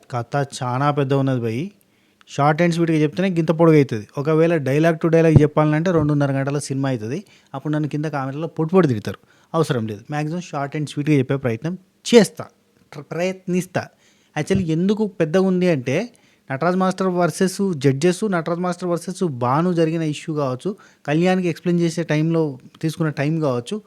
కథ చాలా పెద్దగున్నది భయ్. షార్ట్ అండ్ స్వీట్‌గా చెప్తేనే గింత పొడుగైతది. ఒకవేళ డైలాగ్ టు డైలాగ్ చెప్పాలంటే 2:30 గంటల సినిమా అయితది. అప్పుడు నన్ను కింద కామెంట్‌లో పొట్టు పొట్టు తిడతారు. అవసరం లేదు. మాక్సిమం షార్ట్ అండ్ స్వీట్‌గా చెప్పే ప్రయత్నం చేస్తా. ప్రయత్నిస్తా. యాక్చువల్లీ ఎందుకు పెద్దగుంది అంటే, Nataraj master versus judges, Nataraj master versus Bhanu జరిగిన ఇష్యూ కావచ్చు, కళ్యాణ్‌కి ఎక్స్‌ప్లెయిన్ చేసే టైంలో తీసుకున్న టైం కావచ్చు,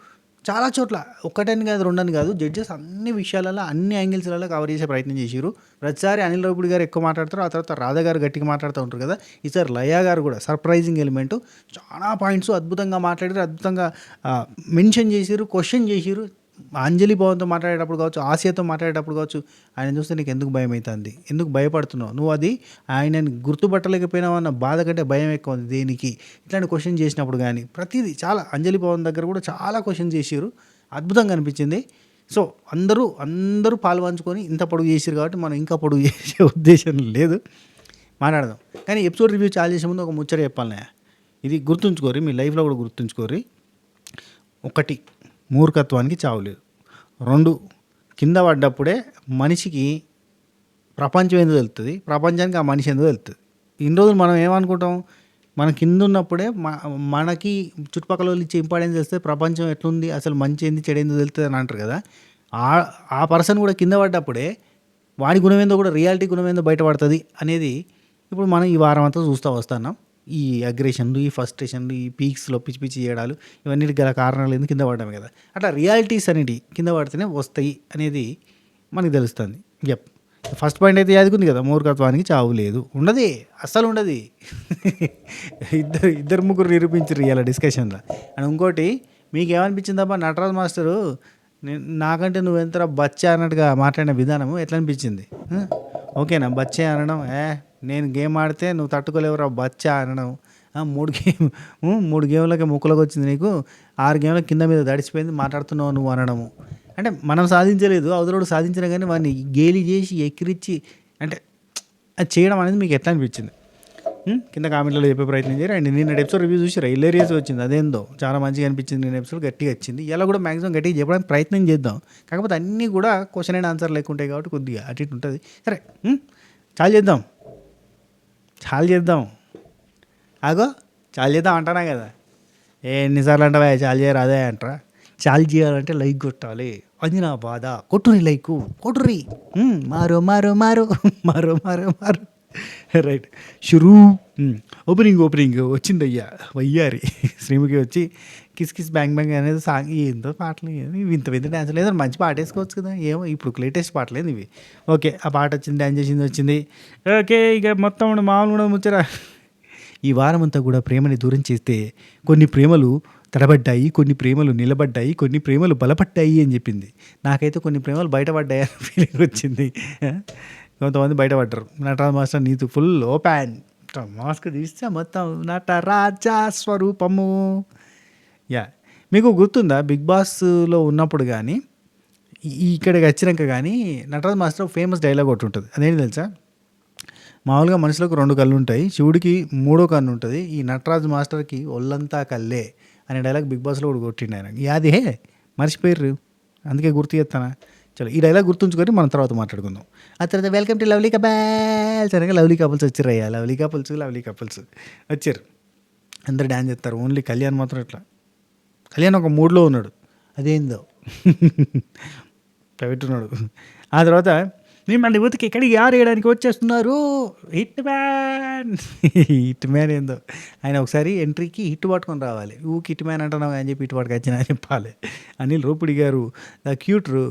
చాలా చోట్ల ఒక్కటని కాదు, రెండని కాదు, జడ్జెస్ అన్ని విషయాలలో, అన్ని యాంగిల్స్‌లలో కవర్ చేసే ప్రయత్నం చేసిర్రు. ప్రతిసారి అనిల్ రావిపూడి గారు ఎక్కువ మాట్లాడతారు. ఆ తర్వాత రాధా గారు గట్టిగా మాట్లాడుతూ ఉంటారు కదా! ఈసారి లయ గారు కూడా సర్ప్రైజింగ్ ఎలిమెంట్. చాలా పాయింట్స్ అద్భుతంగా మాట్లాడారు. అద్భుతంగా మెన్షన్ చేసిర్రు, క్వశ్చన్ చేసిర్రు. అంజలి భవన్‌తో మాట్లాడేటప్పుడు కావచ్చు, ఆసియాతో మాట్లాడేటప్పుడు కావచ్చు, ఆయన చూస్తే నీకు ఎందుకు భయం అవుతుంది, ఎందుకు భయపడుతున్నావు, నువ్వు అది ఆయనని గుర్తుపట్టలేకపోయినావు అన్న బాధ కంటే భయం ఎక్కువ ఉంది దేనికి, ఇట్లాంటి క్వశ్చన్ చేసినప్పుడు కానీ ప్రతిదీ చాలా అంజలి భవన్ దగ్గర కూడా చాలా క్వశ్చన్ చేసిర్రు. అద్భుతంగా అనిపించింది. సో అందరూ పాల్పంచుకొని ఇంత పొడుగు చేసిరు కాబట్టి మనం ఇంకా పొడుగు చేసే ఉద్దేశం లేదు. మాట్లాడదాం. కానీ ఎపిసోడ్ రివ్యూ చాలా చేసే ముందు ఒక ముచ్చట చెప్పాలనే, ఇది గుర్తుంచుకోరి, మీ లైఫ్లో కూడా గుర్తుంచుకోరి. 1, మూర్ఖత్వానికి చావులేదు. 2, కింద పడ్డప్పుడే మనిషికి ప్రపంచం ఏందో తెలుస్తుంది, ప్రపంచానికి ఆ మనిషి ఏందో తెలుస్తుంది. ఇన్ని రోజులు మనం ఏమనుకుంటాం, మనం కింద ఉన్నప్పుడే మనకి చుట్టుపక్కల వాళ్ళు ఇచ్చే ఇంపార్టెన్స్ తెలిస్తే ప్రపంచం ఎట్లుంది, అసలు మంచి ఏంది చెడు ఏందో తెలుస్తుంది అని అంటారు కదా. ఆ పర్సన్ కూడా కింద పడ్డప్పుడే వాడి గుణం ఏందో కూడా, రియాలిటీ గుణం ఏందో బయటపడుతుంది అనేది ఇప్పుడు మనం ఈ వారం అంతా చూస్తూ వస్తున్నాం. ఈ అగ్రెషన్లు, ఈ ఫస్ట్రేషన్లు, ఈ పీక్స్లో పిచ్చి పిచ్చి చేయడాలు, ఇవన్నీ గల కారణాలు ఎందుకు కింద పడడమే కదా. అట్లా రియాలిటీస్ అనేవి కింద పడితేనే వస్తాయి అనేది మనకు తెలుస్తుంది. ఫస్ట్ పాయింట్ అయితే యాదుకుంది కదా, మూర్ఖత్వానికి చావు లేదు. ఉండదు, అస్సలు ఉండదు. ఇద్దరు ముగ్గురు నిరూపించారు ఇవాళ డిస్కషన్లో. అండ్ ఇంకోటి, మీకు ఏమనిపించిందబ్బా నటరాజ్ మాస్టరు నాకంటే నువ్వు ఎంతరా బచ్చా అన్నట్టుగా మాట్లాడిన విధానము ఎట్లా అనిపించింది? ఓకేనా బచ్చే అనడం? నేను గేమ్ ఆడితే నువ్వు తట్టుకోలేవురా బచ్చా అనడం. 3 గేమ్లకి ముక్కులోకి వచ్చింది నీకు, 6 గేమ్ల కింద మీద దడిచిపోయింది మాట్లాడుతున్నావు నువ్వు అనడము. అంటే మనం సాధించలేదు, అవతలోడు సాధించినా కానీ వాడిని గేలి చేసి ఎక్కిరిచ్చి అంటే అది చేయడం అనేది మీకు ఎట్లా అనిపించింది? కింద కామెంట్లో చెప్పే ప్రయత్నం చేయరు. అండ్ నేను ఎపిసోడ్ రివ్యూ చూసి హిలేరియస్ వచ్చింది, అదేందో చాలా మంచిగా అనిపించింది. నేను ఎపిసోడ్ గట్టిగా వచ్చింది. ఇలా కూడా మ్యాక్సిమం గట్టిగా చెప్పడానికి ప్రయత్నం చేద్దాం. కాకపోతే అన్నీ కూడా క్వశ్చన్ అండ్ ఆన్సర్ లేకుంటాయి కాబట్టి కొద్దిగా అటు ఇటు ఉంటుంది. సరే, చాలా చేద్దాం ఆగో, చాలా చేద్దాం అంటానా కదా. ఎన్నిసార్లు అంటావా చాలా చేయరు, అదే అంటారా. చాలా చేయాలంటే లైక్ కొట్టాలి, అది నా బాధ. కొట్టురి లైక్, కొట్టురి, మారో మారో మారో మారో మారో మారో. రైట్, షురూ. ఓపెనింగ్ వచ్చిందయ్యా వయ్యారి శ్రీముఖి వచ్చి కిస్ కిస్ బ్యాంగ్ బ్యాంగ్ అనేది సాంగ్. ఏందో పాటలు, వింత డ్యాన్స్ లేదు, మంచి పాట వేసుకోవచ్చు కదా. ఏమో ఇప్పుడు లేటెస్ట్ పాటలేదు ఇవి. ఓకే, ఆ పాట వచ్చింది, డ్యాన్స్ చేసింది వచ్చింది. ఓకే, ఇక మొత్తం మామూలుగా ముచ్చరా. ఈ వారం అంతా కూడా ప్రేమని దూరం చేస్తే కొన్ని ప్రేమలు తడబడ్డాయి, కొన్ని ప్రేమలు నిలబడ్డాయి, కొన్ని ప్రేమలు బలపడ్డాయి అని చెప్పింది. నాకైతే కొన్ని ప్రేమలు బయటపడ్డాయి అని ఫీలింగ్ వచ్చింది. కొంతమంది బయటపడ్డారు. Nataraj master Neetu full open, mask తీస్తే మొత్తం నటరాజా స్వరూపము. మీకు గుర్తుందా బిగ్ బాస్లో ఉన్నప్పుడు కానీ ఇక్కడికి వచ్చినాక కానీ నటరాజ్ మాస్టర్ ఫేమస్ డైలాగ్ ఒకటి ఉంటుంది. అదేంటి తెలుసా? మామూలుగా మనుషులకు 2 కళ్ళు ఉంటాయి, శివుడికి 3వ కన్ను ఉంటుంది, ఈ నటరాజ్ మాస్టర్కి ఒళ్ళంతా కళ్ళే అనే డైలాగ్ బిగ్ బాస్లో కూడా కొట్టిండు ఆయన. యాదే మర్చిపోయారు, అందుకే గుర్తు చేస్తానా. చలో, ఈ డైలాగ్ గుర్తుంచుకొని మనం తర్వాత మాట్లాడుకుందాం. ఆ తర్వాత వెల్కమ్ టు లవ్లీ కపుల్స్ అనగా లవ్లీ కపుల్స్ వచ్చారయ్యా. లవ్లీ కపుల్స్ వచ్చారు, అందరు డ్యాన్స్ చేస్తారు. ఓన్లీ కళ్యాణ్ మాత్రం ఇట్లా. కళ్యాణ్ ఒక మూడ్లో ఉన్నాడు, అదేందో పెట్టున్నాడు. ఆ తర్వాత మిమ్మల్ని ఉతికి ఎక్కడికి వేయడానికి వచ్చేస్తున్నారు హిట్ మ్యాన్ ఏందో ఆయన ఒకసారి ఎంట్రీకి హిట్ పట్టుకొని రావాలి. హిట్ మ్యాన్ అంటున్నావు అని చెప్పి హిట్ పట్టుకు వచ్చిన చెప్పాలి. అనిల్ రావిపూడి గారు, క్యూటరు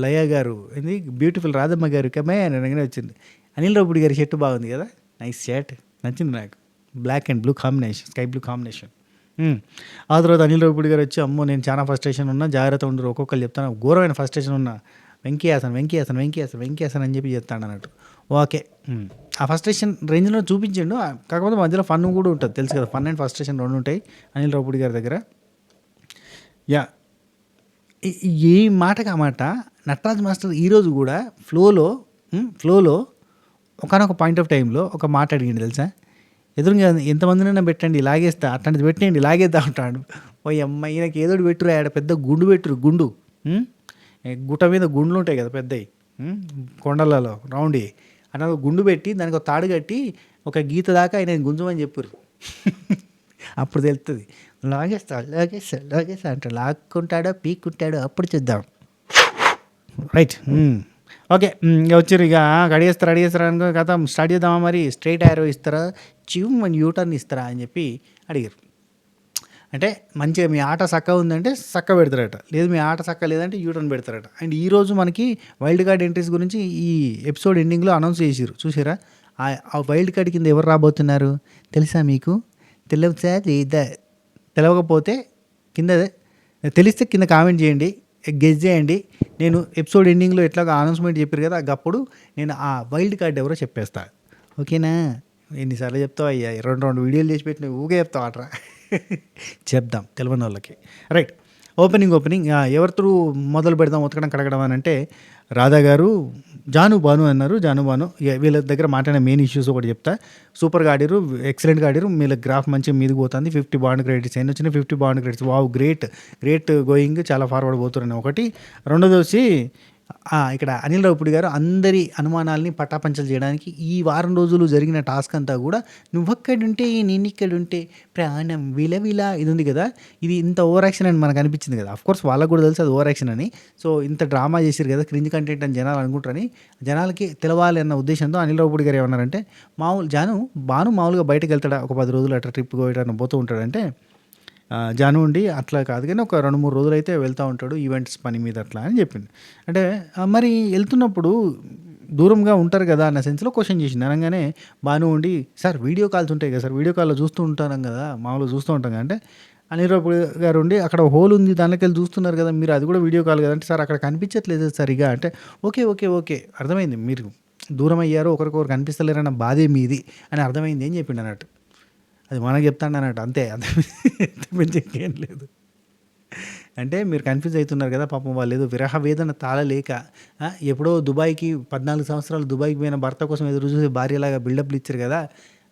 లయ గారు, ఏంది బ్యూటిఫుల్ రాధమ్మ గారు కమే అని అనగానే వచ్చింది. అనిల్ రావిపూడి గారి షర్ట్ బాగుంది కదా, నైస్ షర్ట్, నచ్చింది నాకు. Black and blue combination, sky blue combination. ఆ తర్వాత అనిల్ రావిపూడి గారు వచ్చి, అమ్మో నేను చాలా ఫస్ట్రేషన్ ఉన్నా, జాగ్రత్త ఉండరు, ఒక్కొక్కరు చెప్తాను, ఘోరమైన ఫస్ట్రేషన్ ఉన్నా, వెంకయ్యాసన్ అని చెప్పి చెప్తాడు అన్నట్టు. ఓకే, ఆ ఫస్ట్రేషన్ రేంజ్లో చూపించిండు. కాకపోతే మధ్యలో ఫన్ కూడా ఉంటుంది, తెలుసు కదా, ఫన్ అండ్ ఫస్ట్రేషన్ 2 ఉంటాయి అనిల్ రావిపూడి గారి దగ్గర. ఏ మాటకి ఆ మాట నటరాజ్ మాస్టర్ ఈరోజు కూడా ఫ్లోలో ఒకనొక పాయింట్ ఆఫ్ టైంలో ఒక మాట అడిగింది తెలుసా. ఎదురుగా ఎంతమందినైనా పెట్టండి లాగేస్తా, అట్లాంటిది పెట్టండి లాగేద్దా ఉంటాడు. ఓ అమ్మాయి, ఈయనకి ఏదోటి పెట్టురు, ఆడ పెద్ద గుండు పెట్టురు, గుండు గుట్ట మీద గుండ్లు ఉంటాయి కదా పెద్దవి, ఉమ్, కొండలలో రౌండ్ అన్న గుండు పెట్టి దానికి ఒక తాడు కట్టి ఒక గీత దాకా ఆయన గుంజమని చెప్పారు. అప్పుడు తెలుస్తుంది. లాగేస్తా అంటే లాక్కుంటాడో పీక్కుంటాడో అప్పుడు చూద్దాం. రైట్. ఓకే. ఇక వచ్చారు, ఇక అడిగేస్తారు అనుకో కథ స్టార్ట్ చేద్దామా మరి. స్ట్రైట్ యారో ఇస్తారా, అని యూటర్న్ ఇస్తారా అని చెప్పి అడిగారు. అంటే మంచిగా మీ ఆట చక్క ఉందంటే చక్క పెడతారట, లేదు మీ ఆట చక్క లేదంటే యూటర్న్ పెడతారట. అండ్ ఈరోజు మనకి వైల్డ్ కార్డ్ ఎంట్రీస్ గురించి ఈ ఎపిసోడ్ ఎండింగ్లో అనౌన్స్ చేసిరు, చూసారా? ఆ వైల్డ్ కార్డ్ కింద ఎవరు రాబోతున్నారు తెలుసా మీకు? తెలియచ్చా లేదా? తెలవకపోతే కింద తెలిస్తే కింద కామెంట్ చేయండి, గెస్ చేయండి. నేను ఎపిసోడ్ ఎండింగ్లో ఎట్లాగో అనౌన్స్మెంట్ చెప్పారు కదా, అప్పుడు నేను ఆ వైల్డ్ కార్డ్ ఎవరో చెప్పేస్తా. ఓకేనా? ఎన్నిసార్లు చెప్తావు అయ్యా, రెండు వీడియోలు చేసి పెట్టిన ఊగే చెప్తావు అట్రా. చెప్దాం తెలియని వాళ్ళకి. రైట్. ఓపెనింగ్ ఎవరితో మొదలు పెడదాం ఉతకడం కడగడం అని అంటే రాధా గారు జాను బాను అన్నారు. జాను బాను వీళ్ళ దగ్గర మాట్లాడిన మెయిన్ ఇష్యూస్ ఒకటి చెప్తా. సూపర్గా ఆడిరు, ఎక్సలెంట్గా ఆడిరు, వీళ్ళ గ్రాఫ్ మంచిగా మీదకి పోతుంది. 50 బాండ్ క్రెడిట్స్ అయినా వచ్చినాయి, 50 bond credits. Wow, great going, చాలా ఫార్వర్డ్ పోతున్నాయి ఒకటి. రెండోది వచ్చి ఇక్కడ అనిల్ రావిపూడి గారు అందరి అనుమానాలని పటాపంచలు చేయడానికి ఈ వారం రోజులు జరిగిన టాస్క్ అంతా కూడా నువ్వక్కడుంటే నేను ఇక్కడుంటే ప్రాణం విలవిల ఇది ఉంది కదా, ఇది ఇంత ఓవర్ యాక్షన్ అని మనకు అనిపించింది కదా. అఫ్కోర్స్ వాళ్ళకు కూడా తెలుసు అది ఓవర్ యాక్షన్ అని. సో ఇంత డ్రామా చేశారు కదా, క్రింజ్ కంటెంట్ అని జనాలు అనుకుంటారని, జనాలకి తెలవాలి అన్న ఉద్దేశంతో అనిల్ రావిపూడి గారు ఏమన్నారంటే, బాను మామూలుగా బయటకు వెళ్తాడా ఒక 10 రోజులు అట్లా ట్రిప్ పోయడానికి పోతూ ఉంటాడంటే, జాను ఉండి అట్లా కాదు కానీ ఒక 2-3 రోజులు అయితే వెళ్తూ ఉంటాడు ఈవెంట్స్ పని మీద అట్లా అని చెప్పింది. అంటే మరి వెళ్తున్నప్పుడు దూరంగా ఉంటారు కదా అన్న సెన్స్లో క్వశ్చన్ చేసింది. అనగానే బాను ఉండి, సార్ వీడియో కాల్స్ ఉంటాయి కదా సార్, వీడియో కాల్లో చూస్తూ ఉంటాం కదా, మామూలుగా చూస్తూ ఉంటాం కదా అంటే, అనిల్ రావిపూడి గారు ఉండి అక్కడ హోల్ ఉంది దానిలోకి వెళ్ళి చూస్తున్నారు కదా మీరు, అది కూడా వీడియో కాల్ కదా అంటే, సార్ అక్కడ కనిపించట్లేదు సరిగా అంటే, ఓకే అర్థమైంది, మీరు దూరం అయ్యారు ఒకరికొకరు కనిపిస్తలేరన్న బాధే మీది అని అర్థమైంది అని చెప్పిండు అన్నట్టు. అది మనకు చెప్తాను అన్నట్టు, అంతే మించి ఇంకేం లేదు. అంటే మీరు కన్ఫ్యూజ్ అవుతున్నారు కదా పాపం, వాళ్ళు ఏదో విరహ వేదన తాళలేక ఎప్పుడో దుబాయ్కి 14 సంవత్సరాలు దుబాయ్కి పోయిన భర్త కోసం ఎదురు చూసి భార్యలాగా బిల్డప్లు ఇచ్చారు కదా,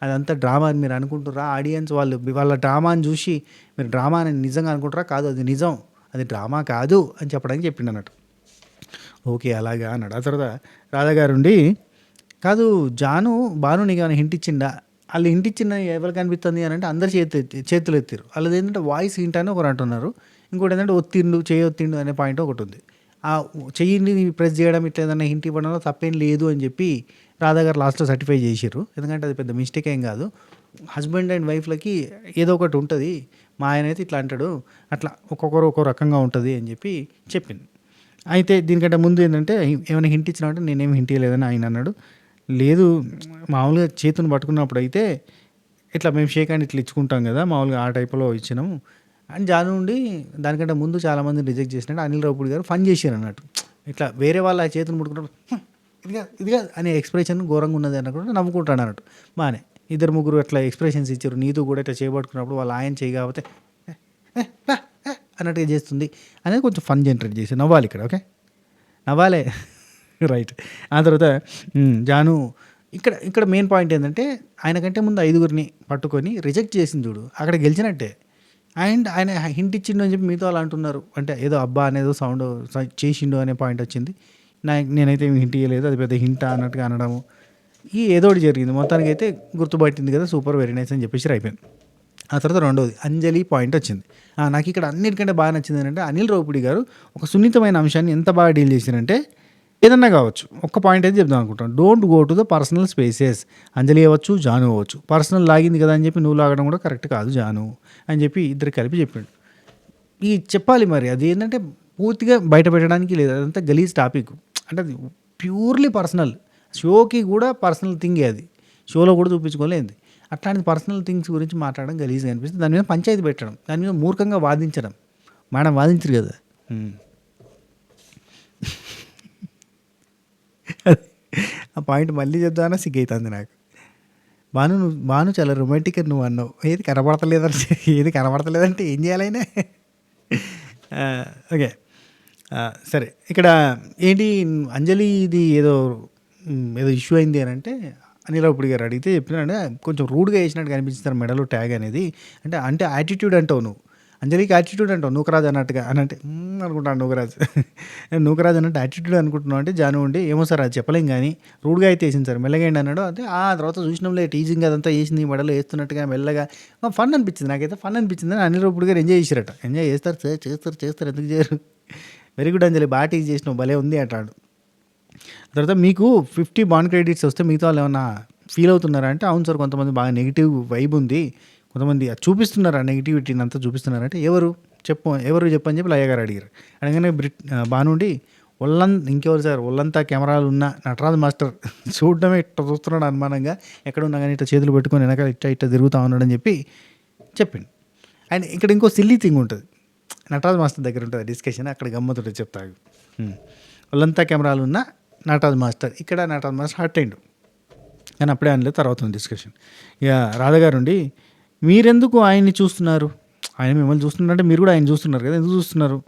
అదంతా డ్రామా అని మీరు అనుకుంటారా? ఆడియన్స్ వాళ్ళ డ్రామాని చూసి మీరు డ్రామా అని నిజంగా అనుకుంటారా? కాదు, అది నిజం, అది డ్రామా కాదు అని చెప్పడానికి చెప్పిండు అన్నట్టు. ఓకే అలాగా అన్నాడు. ఆ తర్వాత రాధాగారు ఉండి, కాదు జాను బాను నీకు ఏమైనా హింట్ ఇచ్చిండా? వాళ్ళు హింట్ ఇచ్చిన ఎవరికి అనిపిస్తుంది అని అంటే అందరు చేతులు ఎత్తారు. వాళ్ళది ఏంటంటే వాయిస్ హింట్ అని ఒకరు అంటున్నారు, ఇంకోటి ఏంటంటే ఒత్తిండు అనే పాయింట్ ఒకటి ఉంది. ఆ చెయ్యిని ప్రెస్ చేయడం ఇట్లా ఏదైనా హింట్ ఇవ్వడంలో తప్పేం లేదు అని చెప్పి రాధా గారు లాస్ట్లో సర్టిఫై చేసారు. ఎందుకంటే అది పెద్ద మిస్టేక్ ఏం కాదు, హస్బెండ్ అండ్ వైఫ్లకి ఏదో ఒకటి ఉంటుంది, మా ఆయన అయితే ఇట్లా అంటాడు, అట్లా ఒక్కొక్కరు ఒక్కో రకంగా ఉంటుంది అని చెప్పి చెప్పింది. అయితే దీనికంటే ముందు ఏంటంటే ఏమైనా హింట్ ఇచ్చినామంటే నేనేమి హింట్ ఇవ్వలేదని ఆయన అన్నాడు. లేదు మామూలుగా చేతుని పట్టుకున్నప్పుడు అయితే ఇట్లా మేము షేక్ హ్యాండ్ ఇట్లా ఇచ్చుకుంటాం కదా, మామూలుగా ఆ టైప్లో ఇచ్చినాము అని జాను ఉండి, దానికంటే ముందు చాలామంది రిజెక్ట్ చేసినట్టు అనిల్ రావిపూడి గారు ఫన్ చేశారు అన్నట్టు. ఇట్లా వేరే వాళ్ళ చేతులు ముట్టుకున్నప్పుడు ఇదిగా అనే ఎక్స్ప్రెషన్ ఘోరంగా ఉన్నది అన్నట్టు నవ్వుకుంటాడు అన్నట్టు. బాగానే 2-3 అట్లా ఎక్స్ప్రెషన్స్ ఇచ్చారు. నీతో కూడా ఇట్లా చేయబట్టుకున్నప్పుడు వాళ్ళు ఆయన చేయి కాబట్టి అన్నట్టుగా చేస్తుంది అనేది కొంచెం ఫన్ జనరేట్ చేసి నవ్వాలి ఇక్కడ. ఓకే నవ్వాలే. రైట్. ఆ తర్వాత జాను ఇక్కడ మెయిన్ పాయింట్ ఏంటంటే, ఆయనకంటే ముందు 5గురిని పట్టుకొని రిజెక్ట్ చేసింది చూడు, అక్కడ గెలిచినట్టే. అండ్ ఆయన హింట్ ఇచ్చిండు అని చెప్పి మీతో వాళ్ళు అంటున్నారు, అంటే ఏదో అబ్బా అనేదో సౌండ్ చేసిండు అనే పాయింట్ వచ్చింది. నేనైతే ఏమి హింట్ ఇవ్వలేదు, అది పెద్ద హింట్ అన్నట్టుగా అనడము ఏదో ఒకటి జరిగింది. మొత్తానికి అయితే గుర్తుపట్టింది కదా, సూపర్ వెరీ నైస్ అని చెప్పేసి అయిపోయింది. ఆ తర్వాత రెండోది అంజలి పాయింట్ వచ్చింది. నాకు ఇక్కడ అన్నిటికంటే బాగా నచ్చింది ఏంటంటే, అనిల్ రావిపూడి గారు ఒక సున్నితమైన అంశాన్ని ఎంత బాగా డీల్ చేశారంటే, ఏదన్నా కావచ్చు ఒక్క పాయింట్ అయితే చెప్దాం అనుకుంటాను, don't go to the personal spaces. Anjali అవ్వచ్చు, జాను అవ్వచ్చు, పర్సనల్ లాగింది కదా అని చెప్పి నువ్వు లాగడం కూడా కరెక్ట్ కాదు జాను అని చెప్పి ఇద్దరు కలిపి చెప్పాడు. ఈ చెప్పాలి మరి, అది ఏంటంటే పూర్తిగా బయట పెట్టడానికి లేదు, అదంతా గలీజ్ టాపిక్. అంటే అది ప్యూర్లీ పర్సనల్, షోకి కూడా పర్సనల్ థింగే, అది షోలో కూడా చూపించుకోలేదు. అట్లాంటి పర్సనల్ థింగ్స్ గురించి మాట్లాడడం గలీజ్గా అనిపిస్తుంది. దాని మీద పంచాయతీ పెట్టడం, దాని మీద మూర్ఖంగా వాదించడం. మేడం వాదించరు కదా. ఆ పాయింట్ మళ్ళీ చెప్దామన్నా సిగ్గవుతుంది నాకు. బాను చాలా రొమాంటిక్ అని నువ్వు అన్నావు, ఏది కనబడతలేదంటే ఏం చేయాలైనా. ఓకే సరే. ఇక్కడ ఏంటి అంజలి ఇది ఏదో ఇష్యూ అయింది అని అంటే అనిల్ రావిపూడి గారు అడిగితే చెప్పినాడు, కొంచెం రూడ్గా వేసినట్టు కనిపిస్తారు మెడలో ట్యాగ్ అనేది. అంటే యాటిట్యూడ్ అంటావు నువ్వు అంజలికి యాటిట్యూడ్ అంటావు నూకరాజు అన్నట్టుగా అని అంటే అనుకుంటాను నూకరాజు నూకరాజు అన్నట్టు యాటిట్యూడ్ అనుకుంటున్నావు అంటే జాను ఉండి ఏమో సార్ అది చెప్పలేం కానీ రూడ్గా అయితే వేసింది సార్ మెల్లగా ఏంటి అన్నాడు అంటే ఆ తర్వాత చూసినాంలే టీజింగ్ అదంతా వేసింది మెడలో వేస్తున్నట్టుగా మెల్లగా ఫన్ అనిపించింది నాకైతే ఫన్ అనిపించింది అని అనిల్ రావుపూడి గారు ఎంజాయ్ చేశారట ఎంజాయ్ చేస్తారు సార్ చేస్తారు ఎందుకు చేయరు వెరీ గుడ్ అంజలి బాగా టీజ్ చేసినావు భలే ఉంది అంటాడు. తర్వాత మీకు 50 బాండ్ క్రెడిట్స్ వస్తే మిగతా వాళ్ళు ఏమన్నా ఫీల్ అవుతున్నారా అంటే అవును సార్ కొంతమంది బాగా నెగిటివ్ వైబ్ ఉంది, కొంతమంది అది చూపిస్తున్నారు, ఆ నెగిటివిటీని అంతా చూపిస్తున్నారంటే ఎవరు చెప్పని చెప్పి లయ్య గారు అడిగారు. అడగానే బానుండి ఇంకెవరు సార్ ఒళ్ళంతా కెమెరాలు ఉన్న నటరాజ్ మాస్టర్ చూడడమే ఇట్లా చూస్తున్నాడు అనుమానంగా ఎక్కడ ఉన్నా కానీ ఇట్లా చేతులు పెట్టుకొని వెనకాల ఇట్లా తిరుగుతూ ఉన్నాడని చెప్పిండు. అండ్ ఇక్కడ ఇంకో సిల్లీ థింగ్ ఉంటుంది నటరాజ్ మాస్టర్ దగ్గర ఉంటుంది డిస్కషన్, అక్కడ గమ్మతుంటుంది చెప్తాడు. ఒళ్ళంతా కెమెరాలు ఉన్న నటరాజ్ మాస్టర్, ఇక్కడ నటరాజ్ మాస్టర్ హర్ట్ అయిండు కానీ అప్పుడే అనలేదు, తర్వాత ఉంది డిస్కషన్. ఇక రాధగారు ఉండి మీరెందుకు ఆయన్ని చూస్తున్నారు, ఆయన మిమ్మల్ని చూస్తున్నారంటే మీరు కూడా ఆయన చూస్తున్నారు కదా, ఎందుకు చూస్తున్నారు,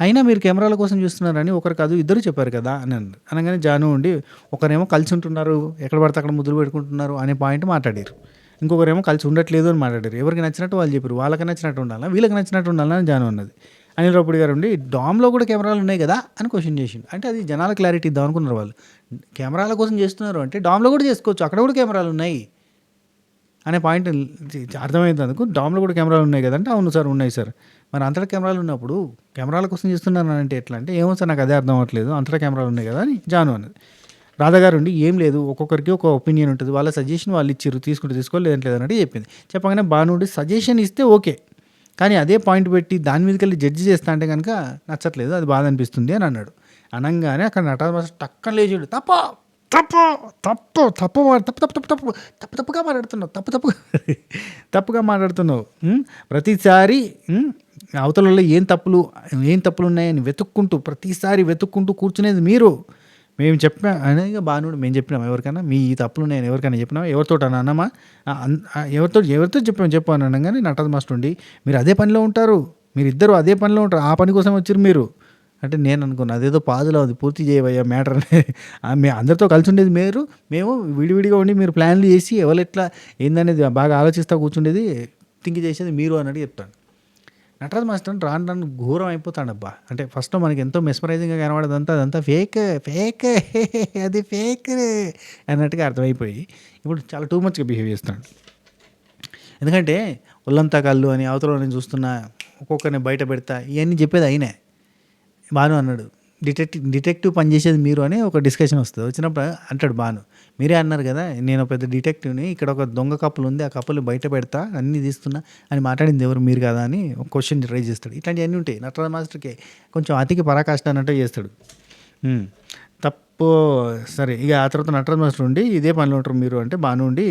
అయినా మీరు కెమెరాల కోసం చూస్తున్నారని ఒకరు కాదు ఇద్దరు చెప్పారు కదా అని అన్నారు. అనగానే జాను ఉండి ఒకరేమో కలిసి ఉంటున్నారు ఎక్కడ పడితే అక్కడ ముద్దులు పెట్టుకుంటున్నారు అనే పాయింట్ మాట్లాడారు, ఇంకొకరేమో కలిసి ఉండట్లేదు అని మాట్లాడారు. ఎవరికి నచ్చినట్టు వాళ్ళు చెప్పారు, వాళ్ళకి నచ్చినట్టు ఉండాలా వీళ్ళకి నచ్చినట్టు ఉండాలా అని జాను అన్నది. అనిల్ రావుపూడి గారు ఉండి డామ్లో కూడా కెమెరాలు ఉన్నాయి కదా అని క్వశ్చన్ చేసిండు. అంటే అది జనాల క్లారిటీ ఇద్దాం అనుకున్నారు వాళ్ళు, కెమెరాల కోసం చేస్తున్నారు అంటే డామ్లో కూడా చేసుకోవచ్చు, అక్కడ కూడా కెమెరాలు ఉన్నాయి అనే పాయింట్ అర్థమైంది. అందుకు డామ్లో కూడా కెమెరాలు ఉన్నాయి కదంటే అవును సార్ ఉన్నాయి సార్, మరి అంతటా కెమెరాలు ఉన్నప్పుడు కెమెరాల కోసం చేస్తున్నాను అంటే ఎట్లా అంటే ఏమో సార్ నాకు అదే అర్థం అవ్వట్లేదు, అంతటా కెమెరాలు ఉన్నాయి కదా అని జాను అన్నది. రాధాగారు ఉండి ఏం లేదు ఒక్కొక్కరికి ఒక ఒపీనియన్ ఉంటుంది, వాళ్ళ సజెషన్ వాళ్ళు ఇచ్చారు తీసుకోవాలి లేదంటే లేదన్నట్టు చెప్పింది. చెప్పగానే బానుండి సజెషన్ ఇస్తే ఓకే కానీ అదే పాయింట్ పెట్టి దాని మీదకి వెళ్ళి జడ్జి చేస్తా అంటే కనుక నచ్చట్లేదు, అది బాధ అనిపిస్తుంది అని అన్నాడు. అనగానే అక్కడ నటరాజ్ మాస్టర్ టక్కన లేచాడు, తప్పుగా మాట్లాడుతున్నావు ప్రతిసారి అవతలలో ఏం తప్పులు ఉన్నాయని వెతుక్కుంటూ కూర్చునేది మీరు, మేము చెప్పినా అనేక బానుడు మేము చెప్పినాం ఎవరికైనా మీ ఈ తప్పులు ఉన్నాయని ఎవరికైనా చెప్పినామా, ఎవరితో అన్నామా, ఎవరితో చెప్పాను అనగానే నటరాజ్ మాస్టర్ ఉండి మీరు అదే పనిలో ఉంటారు, మీరిద్దరు అదే పనిలో ఉంటారు, ఆ పని కోసం వచ్చారు మీరు అంటే నేను అనుకున్నాను అదేదో పాదులో ఉంది పూర్తి చేయవయ్యా మ్యాటర్ మీ అందరితో కలిసి ఉండేది మేము విడివిడిగా ఉండి మీరు ప్లాన్లు చేసి ఎవరు ఎట్లా ఏందనేది బాగా ఆలోచిస్తూ కూర్చుండేది థింక్ చేసేది మీరు అన్నట్టు చెప్తాను. నటరాజ్ మాస్టర్ రాను ఘోరం అయిపోతాడబ్బా, అంటే ఫస్ట్లో మనకి ఎంతో మెస్మరైజింగ్గా కనబడేదంతా అదంతా ఫేక్ అది ఫేక్ అన్నట్టుగా అర్థమైపోయి ఇప్పుడు చాలా టూ మచ్గా బిహేవ్ చేస్తాడు. ఎందుకంటే ఒళ్ళంతా కళ్ళు అని అవతలని చూస్తున్నా ఒక్కొక్కరిని బయట పెడతా ఇవన్నీ చెప్పేది అయినే. బాను అన్నాడు డిటెక్టివ్ పనిచేసేది మీరు అని ఒక డిస్కషన్ వస్తుంది, వచ్చినప్పుడు అంటాడు బాను మీరే అన్నారు కదా నేను పెద్ద డిటెక్టివ్ని, ఇక్కడ ఒక దొంగ కప్పులు ఉంది ఆ కప్పులు బయట పెడతా అన్నీ తీస్తున్నా అని మాట్లాడింది ఎవరు మీరు కదా అని ఒక క్వశ్చన్ రైజ్ చేస్తాడు. ఇట్లాంటివన్నీ ఉంటాయి నటరాజ్ మాస్టర్కి కొంచెం అతికి పరాకాష్ట అన్నట్టు చేస్తాడు. తప్పు సరే ఇక ఆ తర్వాత నటరాజ్ మాస్టర్ ఉండి ఇదే పనిలో ఉంటారు మీరు అంటే బాను ఉండి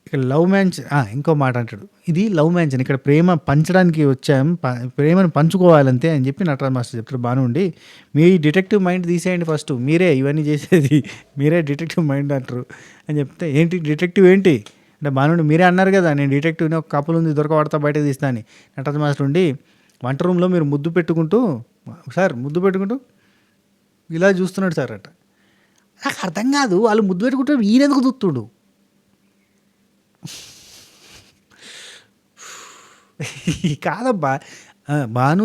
ఇక్కడ లవ్ మ్యాన్స్ ఇంకో మాట అంటాడు ఇది లవ్ మ్యాన్స్ అని ఇక్కడ ప్రేమ పంచడానికి వచ్చాం ప్రేమను పంచుకోవాలంతే అని చెప్పి నటరాజ్ మాస్టర్ చెప్తాడు. బానుండి మీ డిటెక్టివ్ మైండ్ తీసేయండి ఫస్ట్, మీరే ఇవన్నీ చేసేది మీరే డిటెక్టివ్ మైండ్ అంటారు అని చెప్తే ఏంటి డిటెక్టివ్ ఏంటి అంటే బానుండి మీరే అన్నారు కదా నేను డిటెక్టివ్ని ఒక కప్పులు ఉంది దొరకబడతా బయట తీస్తా అని. నటరాజ్ మాస్టర్ ఉండి వంట రూమ్లో మీరు ముద్దు పెట్టుకుంటూ ఇలా చూస్తున్నాడు సార్ అట. నాకు అర్థం కాదు వాళ్ళు ముద్దు పెట్టుకుంటారు ఈయనెందుకు చూస్తుడు కాదబ్బా బాను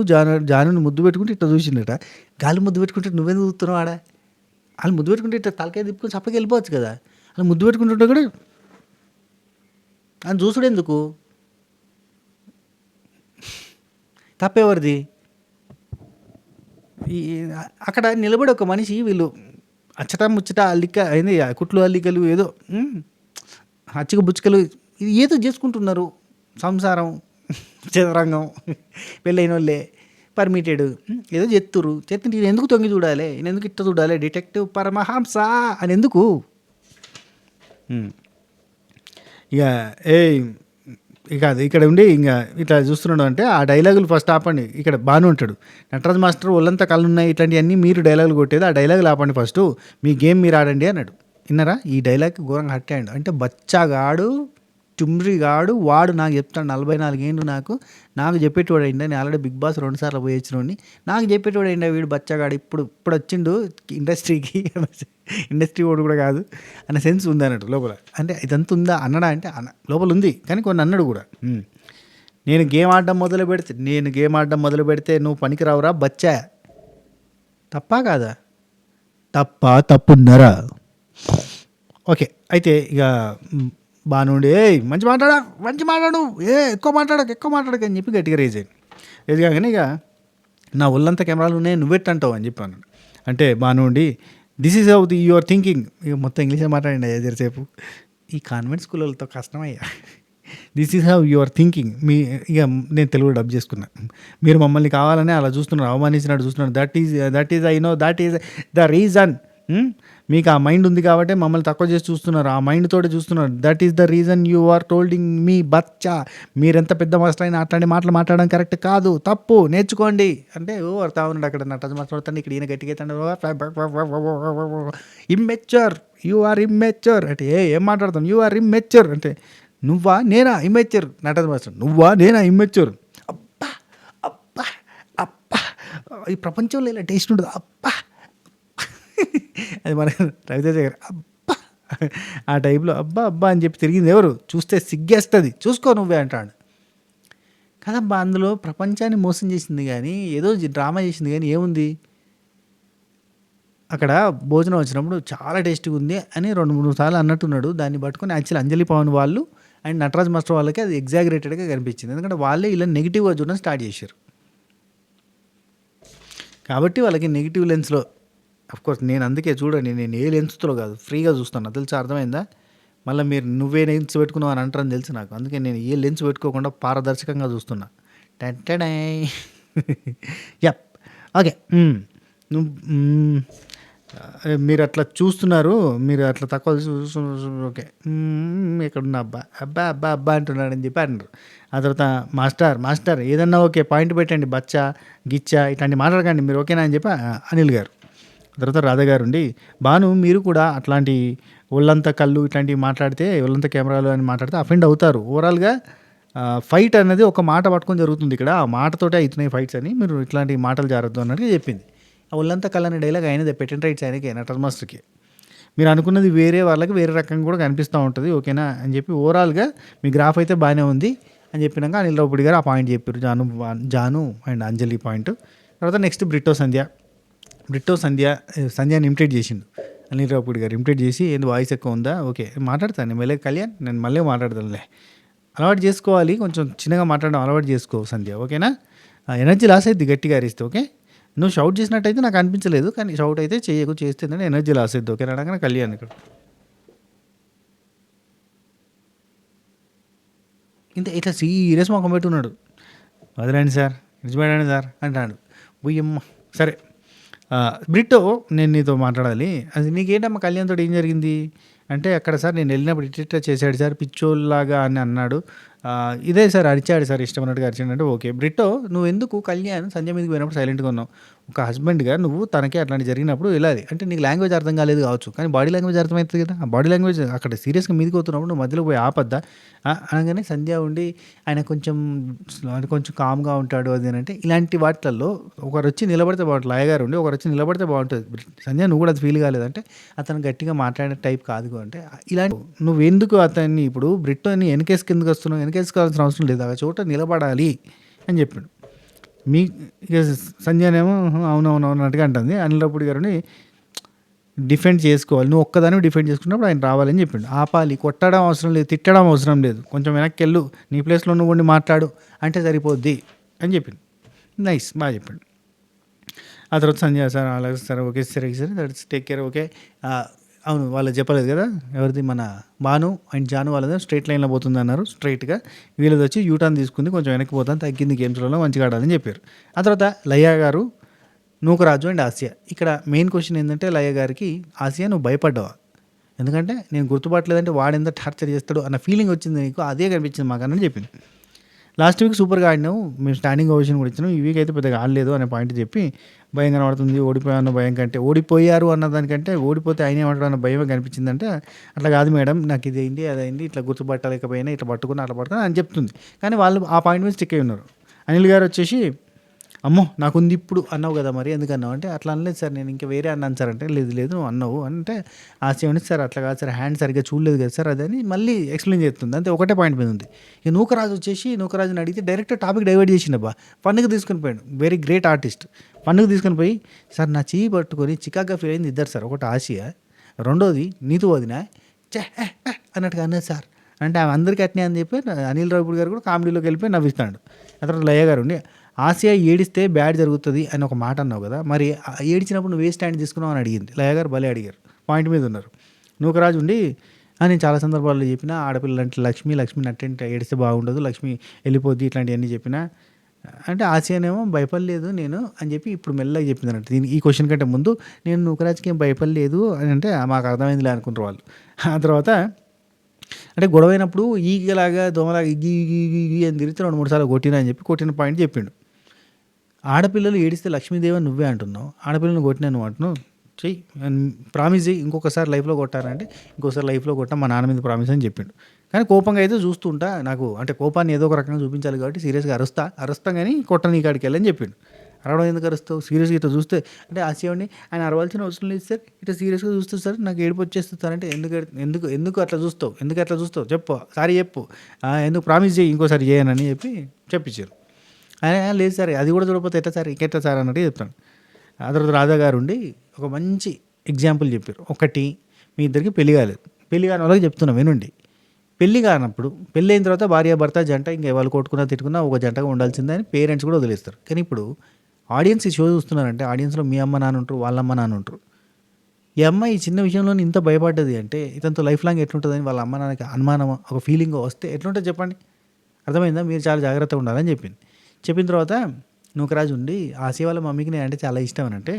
జానుని ముద్దు పెట్టుకుంటే ఇట్లా చూసిండట, గాలి ముద్దు పెట్టుకుంటే నువ్వెందుకు చూస్తున్నావు ఆడ, వాళ్ళు ముద్దు పెట్టుకుంటే ఇట్లా తలకాయ తిప్పుకొని చప్పకి వెళ్ళిపోవచ్చు కదా, వాళ్ళు ముద్దు పెట్టుకుంటుంటే కూడా అని చూసుడు ఎందుకు, తప్పేవరిది. అక్కడ నిలబడి ఒక మనిషి వీళ్ళు ముచ్చట అల్లిక అయింది కుట్లు అల్లికలు ఏదో అచ్చిక బుచ్చికలు ఇది ఏదో చేసుకుంటున్నారు సంసారం చదరంగం పెళ్ళైన వాళ్ళే పర్మిటెడ్ ఏదో చెప్తుంటే నేను ఎందుకు తొంగి చూడాలి నేను ఎందుకు ఇట్ట చూడాలి డిటెక్టివ్ పరమహంస అని ఎందుకు. ఇక్కడ ఉండి ఇంకా ఇట్లా చూస్తున్నాడు అంటే ఆ డైలాగులు ఫస్ట్ ఆపండి. ఇక్కడ బాగానే ఉంటాడు నటరాజ్ మాస్టర్ ఒళ్ళంతా కళ్ళు ఉన్నాయి ఇట్లాంటివన్నీ మీరు డైలాగులు కొట్టేది, ఆ డైలాగులు ఆపండి ఫస్ట్ మీ గేమ్ మీరు ఆడండి అన్నాడు. విన్నారా ఈ డైలాగ్ ఘోరంగా హట్ అయ్యాడు. అంటే బచ్చాగాడు చుమ్రిగాడు వాడు నాకు చెప్తాడు 44 ఏళ్ళు నాకు చెప్పేటోడు అయిందా, నేను ఆల్రెడీ బిగ్ బాస్ 2 సార్లు పోయి వచ్చినోడిని, నాకు చెప్పేటోడు అయిందా వీడు బచ్చాగాడు ఇప్పుడు వచ్చిండు ఇండస్ట్రీకి ఇండస్ట్రీ వాడు కూడా కాదు అన్న సెన్స్ ఉంది అన్నట్టు లోపల. అంటే ఇదంతా ఉందా అన్నడా అంటే లోపల ఉంది కానీ కొన్ని అన్నాడు కూడా. నేను గేమ్ ఆడడం మొదలు పెడితే నువ్వు పనికిరావురా బచ్చా. తప్పా కాదా? తప్పున్నరా? ఓకే. అయితే ఇక బానుండి మంచి మాట్లాడు, ఎక్కువ మాట్లాడక అని చెప్పి గట్టిగా రేజ్ అయ్యింది. రేజ్ కాగానే ఇక నా ఒళ్ళంతా కెమెరాలు ఉన్నాయి, నువ్వెట్టంటావు అని చెప్పాను. అంటే బానుండి this is how your thinking. ఇక మొత్తం ఇంగ్లీషే మాట్లాడండి జరసేపు. ఈ కాన్వెంట్ స్కూళ్ళతో కష్టమయ్యా. This is how your thinking. ఇక నేను తెలుగు డబ్ చేసుకున్నా. మీరు మమ్మల్ని కావాలని అలా చూస్తున్నారు, అవమానించినట్టు చూస్తున్నారు. That is I know that is the reason. మీకు ఆ మైండ్ ఉంది కాబట్టి మమ్మల్ని తక్కువ చేసి చూస్తున్నారు, ఆ మైండ్ తోటి చూస్తున్నారు. That is the reason you are telling me bachcha. మీరెంత పెద్ద మాస్టర్ అయినా అట్లాంటి మాటలు మాట్లాడడం కరెక్ట్ కాదు, తప్పు, నేర్చుకోండి అంటే అర్థం ఉన్నాడు. అక్కడ నట మాట్లాడుతాను, ఇక్కడ ఈయన గట్టిగా ఇమ్మెచ్యూర్, యూ ఆర్ ఇమ్మెచ్యూర్ అంటే ఏం మాట్లాడతాం, యూ ఆర్ ఇమ్మెచ్యూర్ అంటే నువ్వా నేనా ఇమ్మెచ్యూర్. నటన మాస్టర్ నువ్వా నేనా ఇమ్మెచ్యూర్. అబ్బా అబ్బా అబ్బా, ఈ ప్రపంచంలో ఇలా టేస్ట్ ఉంటుంది. అబ్బా అది మన రవితేజ గారు అబ్బా ఆ టైప్లో అబ్బా అబ్బా అని చెప్పి తిరిగింది. ఎవరు చూస్తే సిగ్గేస్తుంది, చూసుకో నువ్వే అంటాడు కదబ్బా. అందులో ప్రపంచాన్ని మోసం చేసింది కానీ, ఏదో డ్రామా చేసింది కానీ ఏముంది. అక్కడ భోజనం వచ్చినప్పుడు చాలా టేస్టీగా ఉంది అని 2-3 సార్లు అన్నట్టున్నాడు. దాన్ని పట్టుకొని యాక్చువల్లీ అంజలి పవన్ వాళ్ళు అండ్ నటరాజ్ మాస్టర్ వాళ్ళకి అది ఎగ్జాగరేటెడ్గా కనిపించింది. ఎందుకంటే వాళ్ళే ఇలా నెగిటివ్గా చూడడం స్టార్ట్ చేశారు కాబట్టి వాళ్ళకి నెగిటివ్ లెన్స్లో. అఫ్కోర్స్ నేను అందుకే చూడండి, నేను ఏ లెన్స్తో కాదు ఫ్రీగా చూస్తాను, తెలుసా, అర్థమైందా. మళ్ళీ మీరు నువ్వే లెన్స్ పెట్టుకున్నావు అని అంటారని తెలుసు నాకు. అందుకే నేను ఏ లెన్స్ పెట్టుకోకుండా పారదర్శకంగా చూస్తున్నా. టెంటడై యప్. ఓకే. నువ్వు మీరు అట్లా చూస్తున్నారు, మీరు అట్లా తక్కువ చూస్తున్నారు. ఓకే, ఎక్కడున్నా అబ్బా అబ్బా అబ్బా అబ్బా అంటున్నాడని చెప్పి అంటారు. ఆ తర్వాత మాస్టర్ ఏదన్నా ఓకే పాయింట్ పెట్టండి, బచ్చా గిచ్చా ఇట్లాంటి మాట్లాడకండి మీరు, ఓకేనా అని చెప్పి అనిల్ గారు. తర్వాత రాధా గారు ఉండి బాను మీరు కూడా అట్లాంటి ఒళ్ళంతా కళ్ళు ఇట్లాంటివి మాట్లాడితే, ఒళ్ళంతా కెమెరాలు అని మాట్లాడితే అఫెండ్ అవుతారు. ఓవరాల్గా ఫైట్ అనేది ఒక మాట పట్టుకొని జరుగుతుంది ఇక్కడ, ఆ మాటతోటే అవుతున్నాయి ఫైట్స్ అని, మీరు ఇట్లాంటి మాటలు జారద్దు అన్నట్టుగా చెప్పింది. ఆ ఒళ్ళంతా కళ్ళు అనే డైలాగ్ అయినదే పెటెంట్ రైట్స్ ఆయనకి, నటరాజ్ మాస్టర్కి. మీరు అనుకున్నది వేరే వాళ్ళకి వేరే రకంగా కూడా కనిపిస్తూ ఉంటుంది, ఓకేనా అని చెప్పి ఓవరాల్గా మీ గ్రాఫ్ అయితే బాగానే ఉంది అని చెప్పినాక అనిల్ రావుపూడి గారు ఆ పాయింట్ చెప్పారు, జాను అండ్ అంజలి పాయింట్. తర్వాత నెక్స్ట్ సంధ్యాని ఇమిటేట్ చేసిండు అనిల్ రావుపూడి గారు. ఇమిటేట్ చేసి ఏంది వాయిస్ ఎక్కువ ఉందా, ఓకే మాట్లాడతాను నేను మళ్ళీ కళ్యాణ్, నేను మళ్ళీ మాట్లాడతానులే, అలవాటు చేసుకోవాలి, కొంచెం చిన్నగా మాట్లాడడం అలవాటు చేసుకో సంధ్య, ఓకేనా. ఎనర్జీ లాస్ అవుతుంది గట్టిగా అరిస్తే, ఓకే. నువ్వు షౌట్ చేసినట్టయితే నాకు అనిపించలేదు, కానీ షౌట్ అయితే చేస్తే ఎనర్జీ లాస్ అవుతుంది, ఓకేనా అనగానే కళ్యాణ్ ఇక్కడ ఇట్లా సీరియస్ మొఖం పెట్టున్నాడు. వదిలేండి సార్, నిజమేనండి సార్ అంటాడు. బుయ్యమ్మ సరే. బ్రిట్టో నేను నీతో మాట్లాడాలి. అది నీకేంటమ్మా కళ్యాణ్తో ఏం జరిగింది అంటే, అక్కడ సార్ నేను వెళ్ళినప్పుడు ఇట్లా చేశాడు సార్ పిచ్చోళ్ళలాగా అని అన్నాడు. ఇదే సార్ అరిచాడు సార్, ఇష్టం అన్నట్టుగా అరిచాడు అంటే ఓకే. బ్రిట్టో నువ్వు ఎందుకు కళ్యాణ్ సంజయ్ మీదకి పోయినప్పుడు సైలెంట్గా ఉన్నావు? ఒక హస్బెండ్గా నువ్వు తనకే అట్లాంటి జరిగినప్పుడు వెళ్ళాలి. అంటే నీకు లాంగ్వేజ్ అర్థం కాలేదు కావచ్చు, కానీ బాడీ లాంగ్వేజ్ అర్థమవుతుంది కదా. ఆ బాడీ లాంగ్వేజ్ అక్కడ సీరియస్గా మీదకి పోతున్నప్పుడు నువ్వు మధ్యలో పోయి ఆపద్దా అనగానే సంధ్య ఉండి ఆయన కొంచెం కామ్గా ఉంటాడు అది అని అంటే, ఇలాంటి వాటిల్లో ఒకరు వచ్చి నిలబడితే బాగుంటుంది. లాయగారు ఉండి ఒకరు వచ్చి నిలబడితే బాగుంటుంది. సంధ్య నువ్వు కూడా అది ఫీల్ కాలేదంటే అతను గట్టిగా మాట్లాడే టైప్ కాదు అంటే, ఇలాంటి నువ్వు ఎందుకు అతన్ని ఇప్పుడు బ్రిట్టోని వెనకేసుకు ఎందుకు వస్తున్నావు, వెనకేసుకోవాల్సిన అవసరం లేదు, ఆ చోట నిలబడాలి అని చెప్పాడు. ఇక సంధ్యనేమో అవునవును అన్నట్టుగా అంటుంది. అనిల్ రావుపూడి గారిని డిఫెండ్ చేసుకోవాలి, నువ్వు ఒక్కదాన్ని డిఫెండ్ చేసుకున్నప్పుడు ఆయన రావాలని చెప్పిండు. ఆపాలి, కొట్టడం అవసరం లేదు, తిట్టడం అవసరం లేదు, కొంచెం వెనక్కి వెళ్ళు, నీ ప్లేస్లో నువ్వు ఉండి మాట్లాడు అంటే సరిపోద్ది అని చెప్పిండు. నైస్, బాగా చెప్పాడు. ఆ తర్వాత సంజయ్ సార్ అలాగే సార్ ఓకే సరే దట్స్ టేక్ కేర్ ఓకే. అవును వాళ్ళు చెప్పలేదు కదా, ఎవరిది మన బాను అండ్ జాను వాళ్ళది స్ట్రైట్ లైన్లో పోతుంది అన్నారు. స్ట్రైట్గా వీళ్ళది వచ్చి యూటర్న్ తీసుకుంది, కొంచెం వెనక్కి పోతాను, తగ్గింది గేమ్స్లలో, మంచిగా ఆడాలని చెప్పారు. ఆ తర్వాత లయ గారు, నూకరాజు అండ్ ఆసియా. ఇక్కడ మెయిన్ క్వశ్చన్ ఏంటంటే లయ గారికి, ఆసియా నువ్వు భయపడ్డావా? ఎందుకంటే నేను గుర్తుపట్టలేదంటే వాడు ఎంత టార్చర్ చేస్తాడు అన్న ఫీలింగ్ వచ్చింది నీకు, అదే కనిపించింది మాకు అని చెప్పింది. లాస్ట్ వీక్ సూపర్గా ఆడినావు, మేము స్టాండింగ్ ఓవేషన్ కూడా ఇచ్చినాం, ఈ వీక్ అయితే పెద్దగా ఆడలేదు అనే పాయింట్ చెప్పి భయం కనబడుతుంది. ఓడిపోయాను భయం కంటే, ఓడిపోయారు అన్న దానికంటే ఓడిపోతే ఆయన ఏమంటాడు అన్న భయమే కనిపించిందంటే, అట్లా కాదు మేడం నాకు ఇది అయింది అదైంది ఇట్లా గుర్తుపట్టలేకపోయినా ఇట్లా పట్టుకుని అట్లా పట్టుకుని అని చెప్తుంది. కానీ వాళ్ళు ఆ పాయింట్ మీద స్టిక్ అయి ఉన్నారు. అనిల్ గారు వచ్చేసి అమ్మో! నాకుంది ఇప్పుడు అన్నావు కదా! మరి ఎందుకన్నావు అంటే, అట్లా అనలేదు సార్ నేను ఇంకా వేరే అన్నాను సార్ అంటే, లేదు లేదు నువ్వు అన్నావు అంటే, ఆశ సార్ అట్లా కాదు సార్ హ్యాండ్ సరిగ్గా చూడలేదు కదా సార్ అదని మళ్ళీ ఎక్స్‌ప్లెయిన్ చేస్తుంది. అంతే ఒకటే పాయింట్ మీద ఉంది. ఇక నూకరాజు వచ్చేసి నూకరాజుని అడిగితే డైరెక్ట్ టాపిక్ డైవర్ట్ చేసిండబ్బా! ఫన్‌గా తీసుకొని పోయాడు. Very great artist. ఫన్‌గా తీసుకొని పోయి, సార్ నా చెయ్యి పట్టుకొని చికాకుగా ఫీల్ అయింది ఇద్దరు సార్. ఒకటి ఆసియా, రెండోది నీతు వదిన ఛే! అన్నట్టుగా అన్నది సార్. అంటే ఆమె అందరికీ అట్నే అని చెప్పి అనిల్ రావిపూడి గారు కూడా కామెడీలోకి వెళ్ళిపోయి నవ్విస్తాడు. ఆ తర్వాత లయ గారు ఉండి ఆసియా ఏడిస్తే బ్యాడ్ జరుగుతుంది అని ఒక మాట అన్నావు కదా! మరి ఏడిచినప్పుడు నువ్వు ఏ స్టాండ్ తీసుకున్నావు అని అడిగింది. లయ గారు భలే అడిగారు. పాయింట్ మీద ఉన్నారు. నూకరాజు ఉండి నేను చాలా సందర్భాల్లో చెప్పిన ఆడపిల్లలంటే లక్ష్మి నట్టంటే ఏడిస్తే బాగుండదు. లక్ష్మి వెళ్ళిపోద్ది ఇట్లాంటివన్నీ చెప్పిన. అంటే ఆసియానేమో భయపడలేదు నేను అని చెప్పి ఇప్పుడు మెల్లగా చెప్పింది అన్నట్టు. ఈ క్వశ్చన్ కంటే ముందు నేను నూకరాజుకి ఏం భయపడలేదు అని అంటే మాకు అర్థమైందిలే అనుకుంటారు వాళ్ళు. ఆ తర్వాత అంటే గొడవైనప్పుడు ఈగలాగా దోమలాగా ఇగ్గి ఇగ్గి ఇగ్గి ఇగ్గి అని తిరిగితే 2, 3 సార్లు కొట్టినా అని చెప్పి కొట్టిన పాయింట్ చెప్పిండు. ఆడపిల్లలు ఏడిస్తే లక్ష్మీదేవి అని నువ్వే అంటున్నావు. ఆడపిల్లని కొట్టినా నువ్వు అంటున్నావు. చెయ్యి ప్రామిస్ చెయ్యి ఇంకొకసారి లైఫ్లో కొట్టారంటే ఇంకోసారి లైఫ్లో కొట్టా మా నాన్న మీద ప్రామిస్ అని చెప్పిండు. కానీ కోపంగా అయితే చూస్తుంటా నాకు అంటే కోపాన్ని ఏదో ఒక రకంగా చూపించాలి కాబట్టి సీరియస్గా అరుస్తా కానీ కొట్టని కాడికి వెళ్ళని చెప్పిండు. అరవడం ఎందుకు అరుస్తావు సీరియస్గా ఇట్లా చూస్తే అంటే ఆశయండి ఆయన అరవాల్సిన అవసరం లేదు సార్ ఇట్లా సీరియస్గా చూస్తుంది సార్ నాకు ఏడుపు వచ్చేస్తుంది సార్ అంటే ఎందుకు అట్లా చూస్తావు చెప్పు సారీ చెప్పు ఎందుకు ప్రామిస్ చేయి ఇంకోసారి చేయనని చెప్పి చెప్పించారు. లేదు సార్ అది కూడా చూడకపోతే ఎట్లా సార్ ఇంకెట్లా సార్ అన్నట్టు చెప్తాను. ఆ తర్వాత రాధా గారు ఉండి ఒక మంచి ఎగ్జాంపుల్ చెప్పారు. ఒకటి మీ ఇద్దరికి పెళ్లి కాలేదు, పెళ్లి కాని వాళ్ళకి చెప్తున్నాం వినండి. పెళ్లి కానప్పుడు పెళ్ళి అయిన తర్వాత భార్యాభర్త జంట ఇంకా వాళ్ళు కొట్టుకున్నా తిట్టుకున్నా ఒక జంటగా ఉండాల్సిందే అని పేరెంట్స్ కూడా వదిలేస్తారు. కానీ ఇప్పుడు ఆడియన్స్ ఈ షో చూస్తున్నారంటే ఆడియన్స్లో మీ అమ్మ నాన్న ఉంటారు, వాళ్ళ అమ్మ నాన్న ఉంటారు. ఈ అమ్మాయి ఈ చిన్న విషయంలో ఇంత భయపడ్డది అంటే ఇతనితో లైఫ్ లాంగ్ ఎట్లుంటుందని వాళ్ళ అమ్మ నాన్నకి అనుమానం ఒక ఫీలింగ్ వస్తే ఎట్లుంటుంది చెప్పండి. అర్థమైందా? మీరు చాలా జాగ్రత్తగా ఉండాలని చెప్పింది. చెప్పిన తర్వాత నూకరాజు ఉండి ఆసియా వాళ్ళ మమ్మీకి నేనంటే చాలా ఇష్టం అని అంటే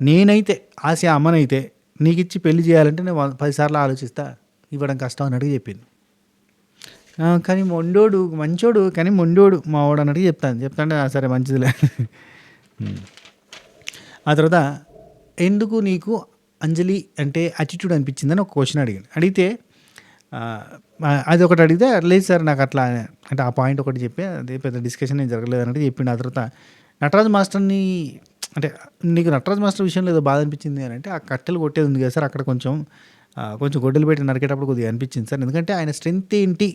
నేనైతే ఆసియా అమ్మనైతే నీకు ఇచ్చి పెళ్లి చేయాలంటే నేను 10 సార్లు ఆలోచిస్తా ఇవ్వడం కష్టం అన్నట్టుగా చెప్పింది. కానీ మొండోడు మంచోడు కానీ మొండోడు మావాడు అన్నట్టుగా చెప్తాను సరే మంచిదిలే. ఆ తర్వాత ఎందుకు నీకు అంజలి అంటే యాటిట్యూడ్ అనిపించిందని ఒక క్వశ్చన్ అడిగితే అది ఒకటి అడిగితే లేదు సార్ నాకు అట్లా అంటే ఆ పాయింట్ ఒకటి చెప్పి అదే పెద్ద డిస్కషన్ ఏం జరగలేదు అన్నట్టు చెప్పిండు. ఆ తర్వాత నటరాజు మాస్టర్ని అంటే నీకు నటరాజు మాస్టర్ విషయంలో ఏదో బాధ అనిపించింది అని అంటే ఆ కట్టెలు కొట్టేది ఉంది కదా సార్ అక్కడ కొంచెం గొడ్డలు పెట్టి నరికేటప్పుడు కొద్దిగా అనిపించింది సార్. ఎందుకంటే ఆయన స్ట్రెంత్ ఏంటి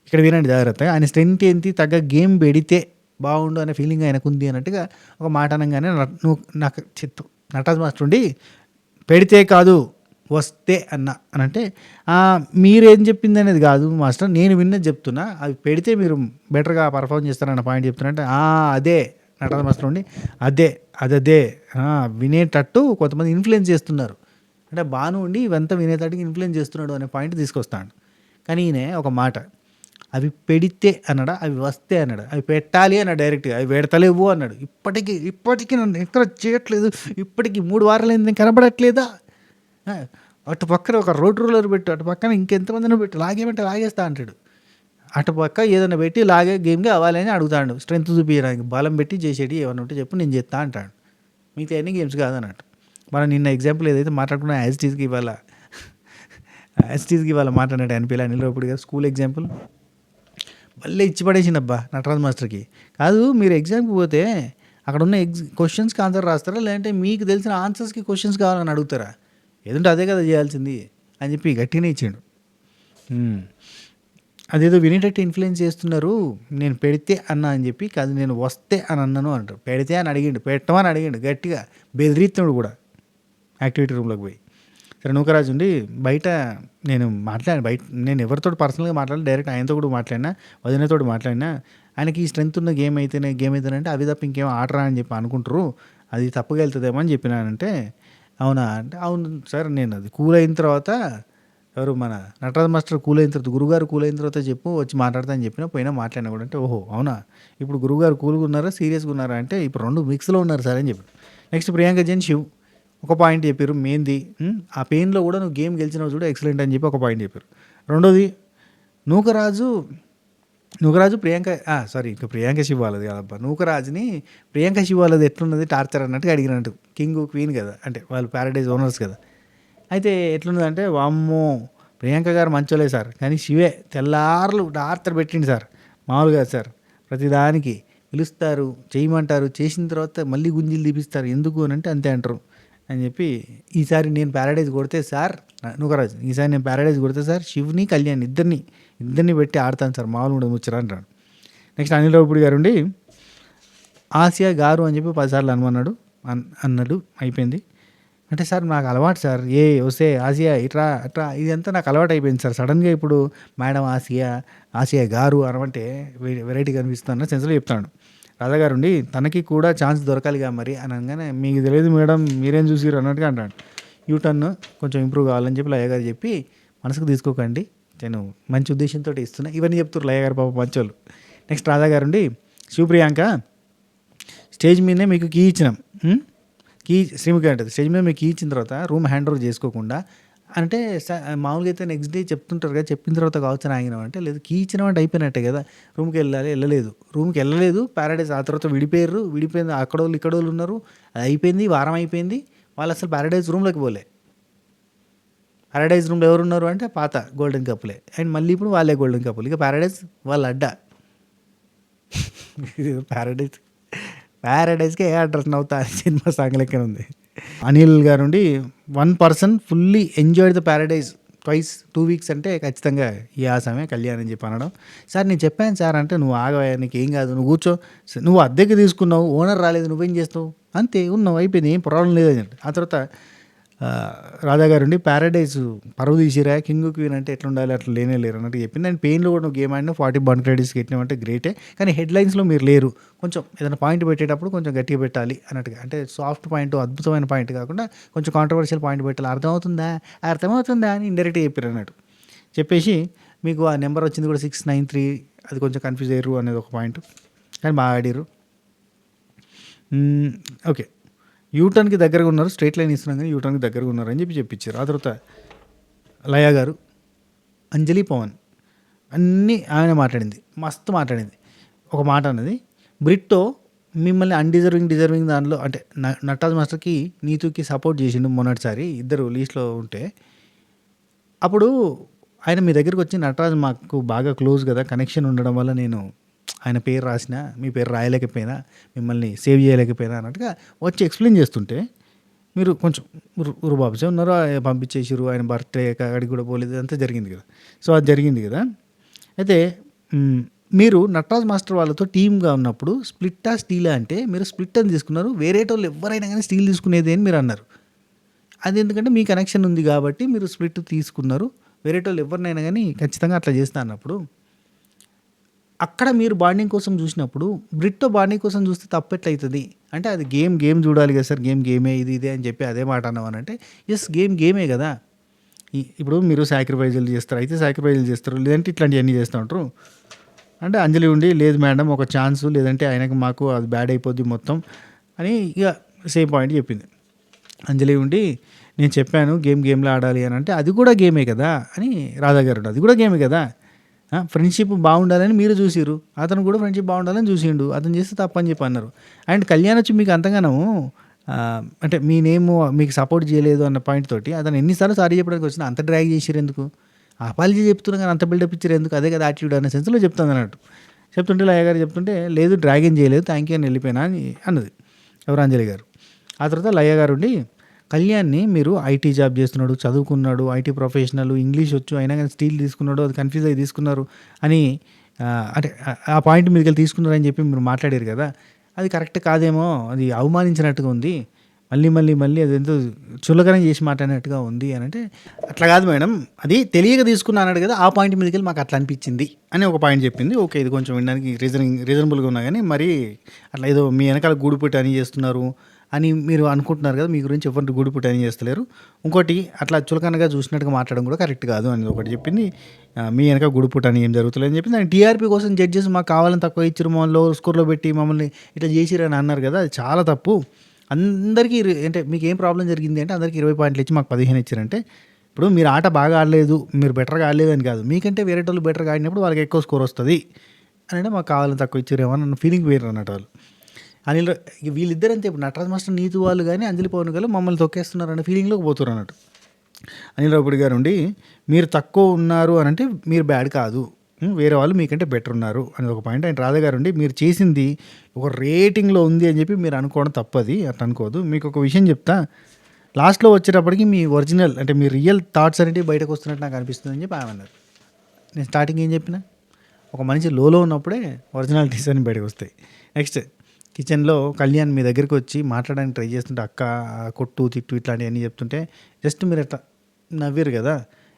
ఇక్కడ వినండి జాగ్రత్తగా ఆయన స్ట్రెంత్ ఏంటి తగ్గ గేమ్ పెడితే బాగుండు అనే ఫీలింగ్ ఆయనకు ఉంది అన్నట్టుగా ఒక మాట అనగానే నువ్వు నాకు నటరాజు మాస్టర్ ఉండి పెడితే కాదు వస్తే అని అంటే మీరేం చెప్పింది అనేది కాదు మాస్టర్ నేను విన్నది చెప్తున్నా అవి పెడితే మీరు బెటర్గా పర్ఫామ్ చేస్తారన్న పాయింట్ చెప్తున్నా అంటే అదే నటరాజు మాస్టర్ ఉండి అదే వినేటట్టు కొంతమంది ఇన్ఫ్లుయెన్స్ చేస్తున్నారు అంటే బాను ఉండి ఇవంతా వినేటట్టుగా ఇన్ఫ్లుయెన్స్ చేస్తున్నాడు అనే పాయింట్ తీసుకొస్తాడు. కానీ ఈయన ఒక మాట అవి పెడితే అన్నాడా అవి వస్తే అన్నాడు అవి పెట్టాలి అన్నాడు డైరెక్ట్గా అవి పెడతలేవు అన్నాడు. ఇప్పటికీ నన్ను ఎక్కడ చేయట్లేదు ఇప్పటికీ 3 వారాలు అయింది కనబడట్లేదా అటు పక్కన ఒక రోడ్ రూలర్ పెట్టు అటు పక్కన ఇంకెంతమందినో పెట్టు లాగేమంటే లాగేస్తా అంటాడు. అటు పక్క ఏదైనా పెట్టి లాగే గేమ్గా అవ్వాలని అడుగుతాడు. స్ట్రెంత్ చూపించడానికి బలం పెట్టి చేసేటి ఏమన్నా ఉంటే చెప్పు నేను చేస్తా అంటాడు. మిగతా అన్ని గేమ్స్ కాదన్నట్టు. మనం నిన్న ఎగ్జాంపుల్ ఏదైతే మాట్లాడుకున్నా యాజ్ టీజ్కి ఇవాళ మాట్లాడినట్టు అనిపించాలి అనిల్ రావిపూడి గారు స్కూల్ ఎగ్జాంపుల్ మళ్ళీ ఇచ్చి పడేసిండబ్బా నటరాజ్ మాస్టర్కి. కాదు మీరు ఎగ్జామ్కి పోతే అక్కడ ఉన్న క్వశ్చన్స్కి ఆన్సర్ రాస్తారా లేదంటే మీకు తెలిసిన ఆన్సర్స్కి క్వశ్చన్స్ కావాలని అడుగుతారా? ఏదంటే అదే కదా చేయాల్సింది అని చెప్పి గట్టిగానే ఇచ్చాడు. అదేదో వినేటట్టు ఇన్ఫ్లుయెన్స్ చేస్తున్నారు నేను పెడితే అన్నా అని చెప్పి కాదు నేను వస్తే అని అన్నాను అంటారు. పెడితే అని అడిగిండు పెట్టమని అడిగిండు గట్టిగా బెదిరిస్తున్నాడు కూడా యాక్టివిటీ రూమ్లోకి పోయి. సరే నూకరాజు ఉండి బయట నేను ఎవరితో పర్సనల్గా మాట్లాడి డైరెక్ట్ ఆయనతో కూడా మాట్లాడినా వదినతో మాట్లాడినా ఆయనకి ఈ స్ట్రెంత్ ఉన్న గేమ్ అయితేనంటే అవి తప్ప ఇంకేమో ఆడరా అని చెప్పి అనుకుంటారు అది తప్పుగా వెళ్తుందేమో అని చెప్పినానంటే అవునా అంటే అవును సార్ నేను అది కూల్ అయిన తర్వాత ఎవరు మన నటరాజ్ మాస్టర్ కూల్ అయిన తర్వాత గురుగారు కూల్ అయిన తర్వాత చెప్పు వచ్చి మాట్లాడతా అని చెప్పినా పోయినా మాట్లాడినా కూడా అంటే ఓహో అవునా ఇప్పుడు గురుగారు కూల్గా ఉన్నారా సీరియస్గా ఉన్నారా అంటే ఇప్పుడు 2 మిక్స్లో ఉన్నారు సార్ అని చెప్పి. నెక్స్ట్ ప్రియాంక జైన్ శివ్ ఒక పాయింట్ చెప్పారు మెయిన్ది ఆ పెయిన్లో కూడా నువ్వు గేమ్ గెలిచినావు చూడు ఎక్సలెంట్ అని చెప్పి ఒక పాయింట్ చెప్పారు. రెండోది నూకరాజు ప్రియాంక ఇంకా ప్రియాంక శివ్ వాళ్ళది కాదబ్బా నూకరాజుని ప్రియాంక శివ్ వాళ్ళది ఎట్లున్నది టార్చర్ అన్నట్టుగా అడిగినట్టు కింగ్ క్వీన్ కదా అంటే వాళ్ళు ప్యారడైజ్ ఓనర్స్ కదా. అయితే ఎట్లున్నదంటే వామ్మో ప్రియాంక గారు మంచోలే సార్ కానీ శివే తెల్లార్లు టార్చర్ పెట్టిండు సార్ మామూలుగా సార్ ప్రతిదానికి పిలుస్తారు, చేయమంటారు, చేసిన తర్వాత మళ్ళీ గుంజీలు తీపిస్తారు. ఎందుకు అని అంటే అంతే అంటారు అని చెప్పి, ఈసారి నేను ప్యారడైజ్ కొడితే సార్, నుగరాజు ఈసారి నేను ప్యారడైజ్ కొడితే సార్ శివుని కళ్యాణ్ ఇద్దరిని పెట్టి ఆడతాను సార్, మామూలు కూడా ముచ్చరా అంటాడు. నెక్స్ట్ అనిల్ రావిపూడి గారు ఉండి ఆసియా గారు అని చెప్పి 10 సార్లు అనమన్నాడు. అన్నాడు, అయిపోయింది. అంటే సార్ నాకు అలవాటు సార్, వస్తే ఆసియా ఇట్రా అట్రా ఇదంతా నాకు అలవాటు అయిపోయింది సార్. సడన్గా ఇప్పుడు మేడం ఆసియా గారు అనమంటే వెరైటీగా అనిపిస్తున్న సెన్స్లో చెప్తాడు. రాధాగారు ఉండి తనకి కూడా ఛాన్స్ దొరకాలిగా మరి అని అనగానే, మీకు తెలియదు మేడం మీరేం చూసిరు అన్నట్టుగా అంటాడు. యూటర్న్ కొంచెం ఇంప్రూవ్ కావాలని చెప్పి లయ గారు చెప్పి, మనసుకు తీసుకోకండి, నేను మంచి ఉద్దేశంతో ఇస్తున్నా ఇవన్నీ చెప్తారు లయ గారు, పాప మంచోళ్ళు. నెక్స్ట్ రాధాగారు ఉండి శివప్రియాంక స్టేజ్ మీదనే మీకు కీ ఇచ్చినాం, శ్రీముఖి అంటది, స్టేజ్ మీద మీకు కీ ఇచ్చిన తర్వాత రూమ్ హ్యాండ్ ఓవర్ చేసుకోకుండా అంటే మామూలుగా అయితే నెక్స్ట్ డే చెప్తుంటారు కదా, చెప్పిన తర్వాత కావచ్చు ఆగినాం అంటే, లేదు కీ ఇచ్చినామంటే అయిపోయినట్టే కదా, రూమ్కి వెళ్ళలేదు ప్యారడైజ్. ఆ తర్వాత విడిపోయింది, ఇక్కడోళ్ళు ఉన్నారు, అది అయిపోయింది, వారం అయిపోయింది, వాళ్ళు అసలు ప్యారడైజ్ రూమ్లోకి పోలే. ప్యారడైజ్ రూమ్లో ఎవరున్నారు అంటే పాత గోల్డెన్ కప్పులే, అండ్ మళ్ళీ ఇప్పుడు వాళ్ళే గోల్డెన్ కప్పులు, ఇక ప్యారడైజ్ వాళ్ళ అడ్డా. ప్యారడైజ్కి ఏ అడ్రస్ నవ్వుతా సినిమా సాంగ్ లెక్కన ఉంది. అనిల్ గారు ఉండి 1 person fully enjoyed the Paradise twice 2 weeks అంటే ఖచ్చితంగా ఈ ఆసమే కళ్యాణ్ అని చెప్పి అనడం. సార్ నేను చెప్పాను సార్ అంటే, నువ్వు ఆగవా, నీకు ఏం కాదు, నువ్వు కూర్చో, నువ్వు అద్దెకి తీసుకున్నావు, ఓనర్ రాలేదు, నువ్వేం చేస్తావు, అంతే ఉన్నావు, అయిపోయింది, ఏం ప్రాబ్లం లేదని. ఆ తర్వాత రాధా గారు ఉండి ప్యారడైజ్ పరువు తీసిరా, కింగ్ క్వీన్ అంటే ఎట్లా ఉండాలి అట్లా లేరు అన్నట్టు చెప్పింది. అండ్ పెయిన్లో కూడా నువ్వు గేమ్ ఆడినా 40 బన్ క్రెడిట్స్కి ఎట్టినామంటే గ్రేటే, కానీ హెడ్లైన్స్లో మీరు లేరు, కొంచెం ఏదైనా పాయింట్ పెట్టేటప్పుడు కొంచెం గట్టిగా పెట్టాలి అన్నట్టుగా, అంటే సాఫ్ట్ పాయింట్ అద్భుతమైన పాయింట్ కాకుండా కొంచెం కాంట్రవర్షియల్ పాయింట్ పెట్టాలి, అర్థమవుతుందా అని ఇండైరెక్ట్గా చెప్పారు అన్నట్టు. చెప్పేసి మీకు ఆ నెంబర్ వచ్చింది కూడా 693, అది కొంచెం కన్ఫ్యూజ్ అయ్యారు అనేది ఒక పాయింట్, కానీ బాగా ఆడారు. ఓకే, యూటర్న్కి దగ్గరగా ఉన్నారు, స్ట్రైట్ లైన్ ఇస్తున్నాం కానీ యూటర్న్కి దగ్గరగా ఉన్నారు అని చెప్పించారు. ఆ తర్వాత లయ గారు, అంజలి, పవన్ అన్నీ ఆయన మాట్లాడింది, మస్తు మాట్లాడింది. ఒక మాట అన్నది, బ్రిట్టో మిమ్మల్ని డిజర్వింగ్ దానిలో అంటే నటరాజ్ మాస్టర్కి నీతుకి సపోర్ట్ చేసిండు మొన్నటిసారి, ఇద్దరు లీస్ట్లో ఉంటే, అప్పుడు ఆయన మీ దగ్గరికి వచ్చి, నటరాజ్ మాకు బాగా క్లోజ్ కదా, కనెక్షన్ ఉండడం వల్ల నేను ఆయన పేరు రాసిన, మీ పేరు రాయలేకపోయినా, మిమ్మల్ని సేవ్ చేయలేకపోయినా అన్నట్టుగా వచ్చి ఎక్స్ప్లెయిన్ చేస్తుంటే, మీరు కొంచెం రుబాబుసే ఉన్నారు, పంపించేసారు, ఆయన బర్త్డే అక్కడికి కూడా పోలేదు, అంతా జరిగింది కదా. సో అది జరిగింది కదా. అయితే మీరు నటరాజ్ మాస్టర్ వాళ్ళతో టీమ్గా ఉన్నప్పుడు స్టీలా అంటే మీరు స్ప్లిట్ అని తీసుకున్నారు, వేరేటోళ్ళు ఎవరైనా కానీ స్టీల్ తీసుకునేది అని మీరు అన్నారు. అది ఎందుకంటే మీ కనెక్షన్ ఉంది కాబట్టి మీరు స్ప్లిట్ తీసుకున్నారు, వేరేటోళ్ళు ఎవరినైనా కానీ ఖచ్చితంగా అట్లా చేస్తా అన్నప్పుడు, అక్కడ మీరు బాండింగ్ కోసం చూసినప్పుడు బ్రిట్టో బాండింగ్ కోసం చూస్తే తప్పెట్లయితుంది అంటే, అది గేమ్ చూడాలి కదా సార్, గేమే ఇదే అని చెప్పి అదే మాట అన్నామని అంటే, ఎస్ గేమే కదా. ఇప్పుడు మీరు సాక్రిఫైజులు చేస్తారు, అయితే సాక్రిఫైజులు చేస్తారు, లేదంటే ఇట్లాంటివన్నీ చేస్తూ ఉంటారు అంటే, అంజలి ఉండి లేదు మేడం ఒక ఛాన్సు, లేదంటే ఆయనకు మాకు అది బ్యాడ్ అయిపోద్ది మొత్తం అని ఇక సేమ్ పాయింట్ చెప్పింది. అంజలి ఉండి నేను చెప్పాను గేమ్లో ఆడాలి అని అంటే, అది కూడా గేమే కదా అని రాధా గారు, అది కూడా గేమే కదా, ఫ్రెండ్షిప్ బాగుండాలని మీరు చూసిరు, అతను కూడా ఫ్రెండ్షిప్ బాగుండాలని చూసిండు, అతను చేస్తే తప్పని చెప్పి అన్నారు. అండ్ కళ్యాణ్ వచ్చి మీకు అంతగానో అంటే మీ నేమ్ మీకు సపోర్ట్ చేయలేదు అన్న పాయింట్ తోటి అతను ఎన్నిసార్లు సారీ చెప్పడానికి వచ్చినా అంత డ్రాగ్ చేసిరు ఎందుకు, అపాలజీ చెప్తున్నా కానీ అంత బిల్డప్ ఇచ్చారు ఎందుకు, అదే కదా యాటిట్యూడ్ అనే సెన్స్లో చెప్తుంది అన్నట్టు. చెప్తుంటే లయ గారు చెప్తుంటే, లేదు డ్రాగన్ చేయలేదు, థ్యాంక్ యూ అని వెళ్ళిపోయినా అని అన్నది ఎవరు, అంజలి గారు. ఆ తర్వాత లయ గారు ఉండి, కళ్యాణ్ని మీరు ఐటీ జాబ్ చేస్తున్నాడు, చదువుకున్నాడు, ఐటీ ప్రొఫెషనల్, ఇంగ్లీష్ వచ్చు, అయినా కానీ స్టీల్ తీసుకున్నాడు, అది కన్ఫ్యూజ్ అయ్యి తీసుకున్నారు అని అంటే ఆ పాయింట్ మీదకి వెళ్ళి తీసుకున్నారని చెప్పి మీరు మాట్లాడారు కదా, అది కరెక్ట్ కాదేమో, అది అవమానించినట్టుగా ఉంది, మళ్ళీ అది ఎంతో చులకనం చేసి మాట్లాడినట్టుగా ఉంది అని అంటే, అట్లా కాదు మేడం, అది తెలియక తీసుకున్నా అన్నాడు కదా, ఆ పాయింట్ మీదకి వెళ్ళి మాకు అట్లా అనిపించింది అని ఒక పాయింట్ చెప్పింది. ఓకే, ఇది కొంచెం వినడానికి రీజనబుల్గా ఉన్నా కానీ, మరి అట్లా ఏదో మీ వెనకాల గూడుపెట్టి అని చేస్తున్నారు అని మీరు అనుకుంటున్నారు కదా, మీ గురించి ఎవరిని గూడుపుట్టి అని చేస్తలేరు, ఇంకోటి అట్లా చులకనగా చూసినట్టుగా మాట్లాడడం కూడా కరెక్ట్ కాదు అనేది ఒకటి చెప్పింది. మీ వెనక గూడుపుట్ అని ఏం జరుగుతుంది అని చెప్పింది. అండ్ టీఆర్పీ కోసం జడ్జెస్ మాకు కావాలని తక్కువ ఇచ్చారు, మమ్మల్ని లో స్కోర్లో పెట్టి మమ్మల్ని ఇట్లా చేసిరని అన్నారు కదా, అది చాలా తప్పు. అందరికీ అంటే మీకు ఏం ప్రాబ్లం జరిగింది అంటే, అందరికీ 20 పాయింట్లు ఇచ్చి మాకు 15 ఇచ్చారంటే, ఇప్పుడు మీరు ఆట బాగా ఆడలేదు, మీరు బెటర్గా ఆడలేదు అని కాదు, మీకంటే వేరే వాళ్ళు బెటర్గా ఆడినప్పుడు వాళ్ళకి ఎక్కువ స్కోర్ వస్తుంది అని అంటే, మాకు కావాలని తక్కువ ఇచ్చారేమో అన్న ఫీలింగ్ వేరు అన్నట్టు వాళ్ళు. అనిల్ వీళ్ళిద్దరంతే, ఇప్పుడు నటరాజ్ మాస్టర్ నీతి వాళ్ళు కానీ అంజలి పవన్ గారు మమ్మల్ని తొక్కేస్తున్నారు అనే ఫీలింగ్లోకి పోతున్నారు అన్నట్టు. అనిల్ రావిపూడి గారు ఉండి, మీరు తక్కువ ఉన్నారు అని అంటే మీరు బ్యాడ్ కాదు, వేరే వాళ్ళు మీకంటే బెటర్ ఉన్నారు అనేది ఒక పాయింట్. అండ్ రాధా గారు ఉండి మీరు చేసింది ఒక రేటింగ్లో ఉంది అని చెప్పి మీరు అనుకోవడం తప్పది, అట్లా అనుకోవద్దు. మీకు ఒక విషయం చెప్తా, లాస్ట్లో వచ్చేటప్పటికి మీ ఒరిజినల్ అంటే మీ రియల్ థాట్స్ అనేవి బయటకు వస్తున్నట్టు నాకు అనిపిస్తుంది అని చెప్పి ఆమె అన్నారు. నేను స్టార్టింగ్ ఏం చెప్పిన, ఒక మనిషి లోలో ఉన్నప్పుడే ఒరిజినాలిటీస్ అని బయటకు వస్తాయి. నెక్స్ట్ కిచెన్లో కళ్యాణ్ మీ దగ్గరికి వచ్చి మాట్లాడడానికి ట్రై చేస్తుంటే అక్క కొట్టు తిట్టు ఇట్లాంటివన్నీ చెప్తుంటే జస్ట్ మీరు ఎట్లా నవ్వారు కదా,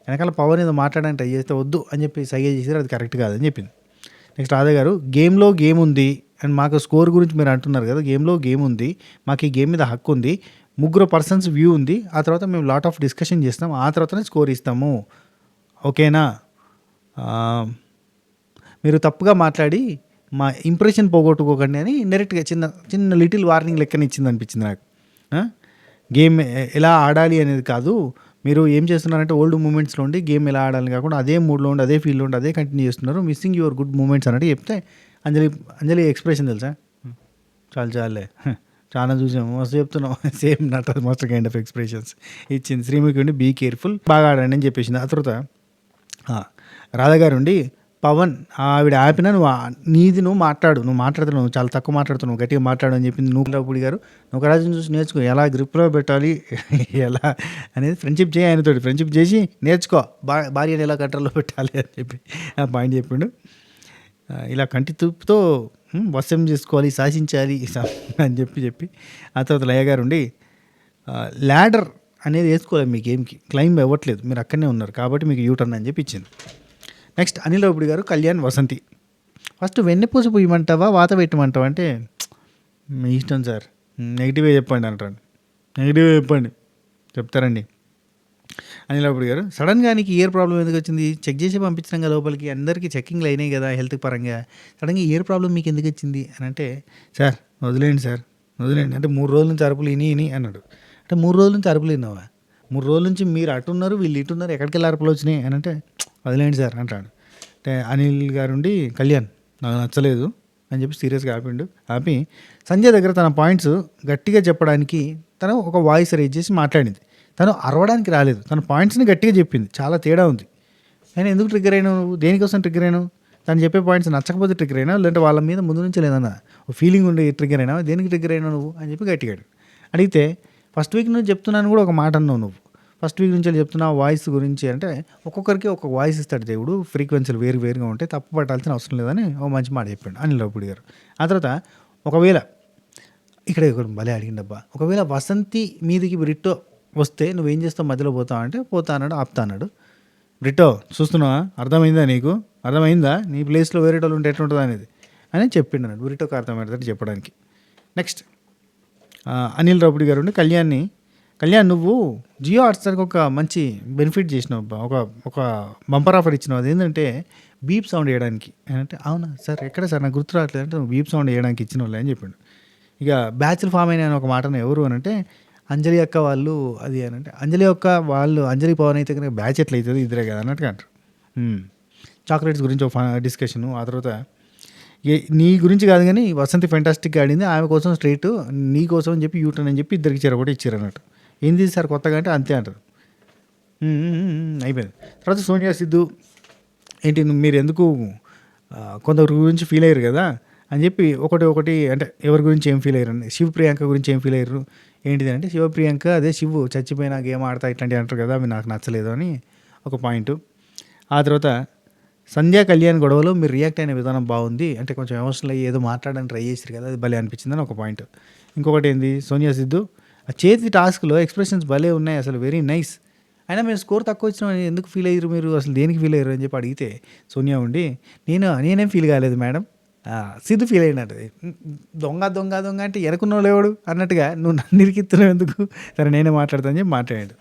వెనకాల పవర్ ఏదో మాట్లాడడానికి ట్రై చేస్తే వద్దు అని చెప్పి సైగ చేసారు, అది కరెక్ట్ కాదని చెప్పింది. నెక్స్ట్ రాధా గారు గేమ్లో గేమ్ ఉంది అండ్ మాకు స్కోర్ గురించి మీరు అంటున్నారు కదా, గేమ్లో గేమ్ ఉంది, మాకు ఈ గేమ్ మీద హక్కు ఉంది, 3 పర్సన్స్ వ్యూ ఉంది, ఆ తర్వాత మేము లాట్ ఆఫ్ డిస్కషన్ చేస్తాం, ఆ తర్వాతనే స్కోర్ ఇస్తాము, ఓకేనా? మీరు తప్పుగా మాట్లాడి మా ఇంప్రెషన్ పోగొట్టుకోకండి అని ఇండైరెక్ట్గా చిన్న చిన్న లిటిల్ వార్నింగ్ లెక్కన ఇచ్చింది అనిపించింది నాకు. గేమ్ ఎలా ఆడాలి అనేది కాదు, మీరు ఏం చేస్తున్నారంటే ఓల్డ్ మూమెంట్స్లో ఉండి గేమ్ ఎలా ఆడాలని కాకుండా అదే మూడ్లో ఉండి అదే ఫీల్డ్లో ఉండి అదే కంటిన్యూ చేస్తున్నారు, మిస్సింగ్ యువర్ గుడ్ మూమెంట్స్ అన్నట్టు చెప్తే అంజలి ఎక్స్ప్రెషన్ తెలుసా, చాలే చాలా చూసాము మస్తు చెప్తున్నాం, same Nataraj master kind of expressions ఇచ్చింది. శ్రీముఖి ఉండి బీ కేర్ఫుల్ బాగా ఆడండి అని చెప్పేసింది. ఆ తర్వాత రాధాగారు ఉండి పవన్ ఆవిడ ఆపినా నువ్వు మాట్లాడుతున్నావు, నువ్వు చాలా తక్కువ మాట్లాడుతున్నావు, గట్టిగా మాట్లాడు అని చెప్పింది. నూపుడి గారు ఒక రాజుని చూసి నేర్చుకో, ఎలా గ్రిప్లో పెట్టాలి ఎలా అనేది ఫ్రెండ్షిప్ చేయి, ఆయనతోటి ఫ్రెండ్షిప్ చేసి నేర్చుకో, భార్యని ఎలా కంట్రోల్లో పెట్టాలి అని చెప్పి ఆ పాయింట్ చెప్పిండు. ఇలా కంటి తూపుతో వశం చేసుకోవాలి, శాసించాలి అని చెప్పి ఆ తర్వాత లయ గారు ఉండి ల్యాడర్ అనేది వేసుకోలేదు మీ గేమ్కి, క్లైంబ్ అవ్వట్లేదు, మీరు అక్కడనే ఉన్నారు కాబట్టి మీకు యూటర్న్ అని చెప్పి ఇచ్చింది. నెక్స్ట్ అనిల్ రావుపూడి గారు కళ్యాణ్ వసంతి, ఫస్ట్ వెన్నెపూస పుయ్యమంటావా వాత పెట్టమంటావా అంటే మీ ఇష్టం సార్, నెగిటివ్గా చెప్పండి అంటారు, నెగిటివ్గా చెప్పండి చెప్తారండి. అనిల్ రావుపూడి గారు సడన్గా నీకు ఇయర్ ప్రాబ్లం ఎందుకు వచ్చింది, చెక్ చేసి పంపించినాం కదా లోపలికి, అందరికీ చెక్కింగ్లు అయినాయి కదా హెల్త్ పరంగా, సడన్గా ఇయర్ ప్రాబ్లం మీకు ఎందుకు వచ్చింది అని అంటే సార్ వదిలేండి అంటే 3 రోజుల నుంచి అరుపులు ఇని అన్నాడు. అంటే 3 రోజుల నుంచి అరుపులు విన్నావా, 3 రోజుల నుంచి మీరు అటున్నారు వీళ్ళు ఇటున్నారు, ఎక్కడికి వెళ్ళి అరుపులు వచ్చినాయి అని అంటే వదిలేండి సార్ అంటాడు. అంటే అనిల్ గారుండి కళ్యాణ్ నాకు నచ్చలేదు అని చెప్పి సీరియస్గా ఆపి సంజయ్ దగ్గర తన పాయింట్స్ గట్టిగా చెప్పడానికి తను ఒక వాయిస్ రేజ్ చేసి మాట్లాడింది. తను అరవడానికి రాలేదు, తన పాయింట్స్ని గట్టిగా చెప్పింది, చాలా తేడా ఉంది. నేను ఎందుకు ట్రిగ్గర్ అయినావు, నువ్వు దేనికోసం ట్రిగ్గర్ అయినావు, తను చెప్పే పాయింట్స్ నచ్చకపోతే ట్రిగ్గర్ అయినా, లేదంటే వాళ్ళ మీద ముందు నుంచి లేదన్నా ఫీలింగ్ ఉండి ట్రిగ్గర్ అయినా, దేనికి ట్రిగ్గర్ అయినావు నువ్వు అని చెప్పి గట్టిగా అడిగితే ఫస్ట్ వీక్ నుంచి చెప్తున్నాను కూడా ఒక మాట అన్నావు, నువ్వు ఫస్ట్ వీక్ నుంచి చెప్తున్నా వాయిస్ గురించి అంటే ఒక్కొక్కరికి ఒక్కొక్క వాయిస్ ఇస్తాడు దేవుడు, ఫ్రీక్వెన్సీలు వేరుగా ఉంటే తప్పు పట్టాల్సిన అవసరం లేదని ఒక మంచి మాట చెప్పాడు అనిల్ రావుపూడి గారు. ఆ తర్వాత ఒకవేళ ఇక్కడ భలే అడిగిండబ్బా, ఒకవేళ వసంతి మీదికి బ్రిట్టో వస్తే నువ్వేం చేస్తావు, మధ్యలో పోతావు అంటే పోతా అన్నాడు, ఆపుతా అన్నాడు. బ్రిట్టో చూస్తున్నావా, అర్థమైందా నీ ప్లేస్లో వేరే వాళ్ళు ఉంటే ఎట్లుంటుంది అనేది అని చెప్పిండు అన్నాడు, బ్రిట్టోకి అర్థమయ్యేటట్టు చెప్పడానికి. నెక్స్ట్ అనిల్ రావుపూడి గారు ఉండి కళ్యాణ్ నువ్వు జియో హాట్స్టార్కి ఒక మంచి బెనిఫిట్ చేసినావు, ఒక బంపర్ ఆఫర్ ఇచ్చినావు, అదేంటంటే బీప్ సౌండ్ వేయడానికి అంటే అవునా సార్ ఎక్కడ సార్ నాకు గుర్తు రావట్లేదు అంటే నువ్వు బీప్ సౌండ్ వేయడానికి ఇచ్చిన వాళ్ళు అని చెప్పిండు. ఇక బ్యాచ్లు ఫామ్ అయిన ఒక మాటను ఎవరు అనంటే అంజలి అక్క వాళ్ళు, అది అనంటే అంజలి పవన్ అయితే కనుక బ్యాచ్ ఎట్లయితుంది ఇద్దరే కదా అన్నట్టుగా అంటారు. చాక్లెట్స్ గురించి ఒక డిస్కషను, ఆ తర్వాత నీ గురించి కాదు కానీ వసంతి ఫెంటాస్టిక్గా ఆడింది, ఆమె కోసం స్ట్రైట్ నీ కోసం అని చెప్పి యూటర్న్ అని చెప్పి ఇద్దరికి చెరొకటి ఇచ్చారు అన్నట్టు. ఏంది సార్ కొత్తగా అంటే అంతే అంటారు. అయిపోయింది. తర్వాత సోనియా సిద్ధు ఏంటి మీరు ఎందుకు కొందరు గురించి ఫీల్ అయ్యారు కదా అని చెప్పి ఒకటి అంటే ఎవరి గురించి ఏం ఫీల్ అయ్యారు, శివ ప్రియాంక గురించి ఏం ఫీల్ అయ్యారు ఏంటిది అంటే శివ ప్రియాంక అదే శివు చచ్చిపోయిన గేమ్ ఆడతా ఇట్లాంటివి అంటారు కదా, అవి నాకు నచ్చలేదు అని ఒక పాయింట్. ఆ తర్వాత సంధ్యా కళ్యాణ్ గొడవలో మీరు రియాక్ట్ అయిన విధానం బాగుంది, అంటే కొంచెం ఎమోషనల్ అయ్యి ఏదో మాట్లాడడానికి ట్రై చేశారు కదా, అది భలే అనిపించిందని ఒక పాయింట్. ఇంకొకటి ఏంది సోనియా సిద్ధు ఆ చేతి టాస్క్లో ఎక్స్ప్రెషన్స్ భలే ఉన్నాయి, అసలు వెరీ నైస్, అయినా మీరు స్కోర్ తక్కువ వచ్చినా ఎందుకు ఫీల్ అయ్యారు, మీరు అసలు దేనికి ఫీల్ అయ్యారు అని చెప్పి అడిగితే సోనియా ఉండి నేనేం ఫీల్ కాలేదు మేడం, సిద్ధు ఫీల్ అయినట్టు, దొంగ అంటే ఎనకున్న లేవాడు అన్నట్టుగా నువ్వు నన్ను ఇరికిస్తున్నావు ఎందుకు, సరే నేనే మాట్లాడతాను అని చెప్పి మాట్లాడాడు.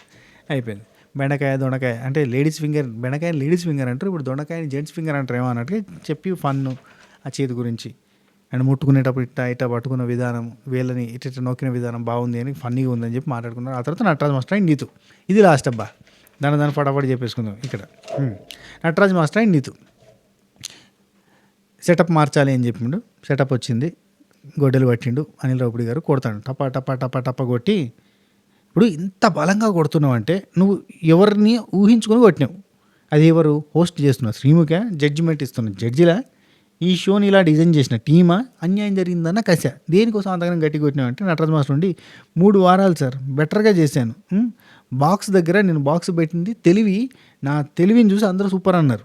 అయిపోయింది. బెండకాయ దొండకాయ అంటే లేడీస్ ఫింగర్, బెండకాయ లేడీస్ ఫింగర్ అంటారు, ఇప్పుడు దొండకాయని జెంట్స్ ఫింగర్ అంటారు ఏమో అన్నట్టుగా చెప్పి ఫన్ను ఆ చేతి గురించి అండ్ ముట్టుకునేటప్పుడు ఇట్లా పట్టుకున్న విధానం, వేళ్ళని ఇట్లా నొక్కిన విధానం బాగుంది అని ఫన్నీగా ఉందని చెప్పి మాట్లాడుకున్నారు. ఆ తర్వాత నటరాజ్ మాస్టర్ అండ్ నీతు, ఇది లాస్ట్ అబ్బా, దాని ఫటాఫట్ చెప్పేసుకుందాం. ఇక్కడ Nataraj master and Neetu setup మార్చాలి అని చెప్పిండు, సెటప్ వచ్చింది, గొడ్డలు పట్టిండు అనిల్ రావుపూడి గారు, కొడతాడు టప కొట్టి, ఇప్పుడు ఇంత బలంగా కొడుతున్నావు అంటే నువ్వు ఎవరిని ఊహించుకొని కొట్టినావు, అది ఎవరు హోస్ట్ చేస్తున్నారు, శ్రీముఖ జడ్జిమెంట్ ఇస్తున్న జడ్జిలా ఈ షోని ఇలా డిజైన్ చేసిన టీమా, అన్యాయం జరిగిందన్న కశ. దేనికోసం అంతగానం గట్టి కొట్టినామంటే నటరాజ్ మాస్టర్ నుండి 3 వారాలు సార్ బెటర్గా చేశాను. బాక్స్ దగ్గర నేను బాక్స్ పెట్టింది తెలివి, నా తెలివిని చూసి అందరూ సూపర్ అన్నారు.